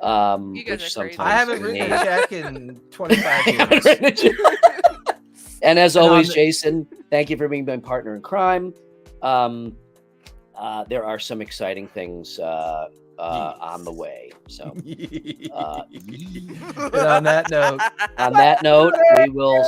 You guys are crazy. I haven't written a check in 25 years. And as always, Jason, thank you for being my partner in crime. There are some exciting things on the way. So and on that note, we will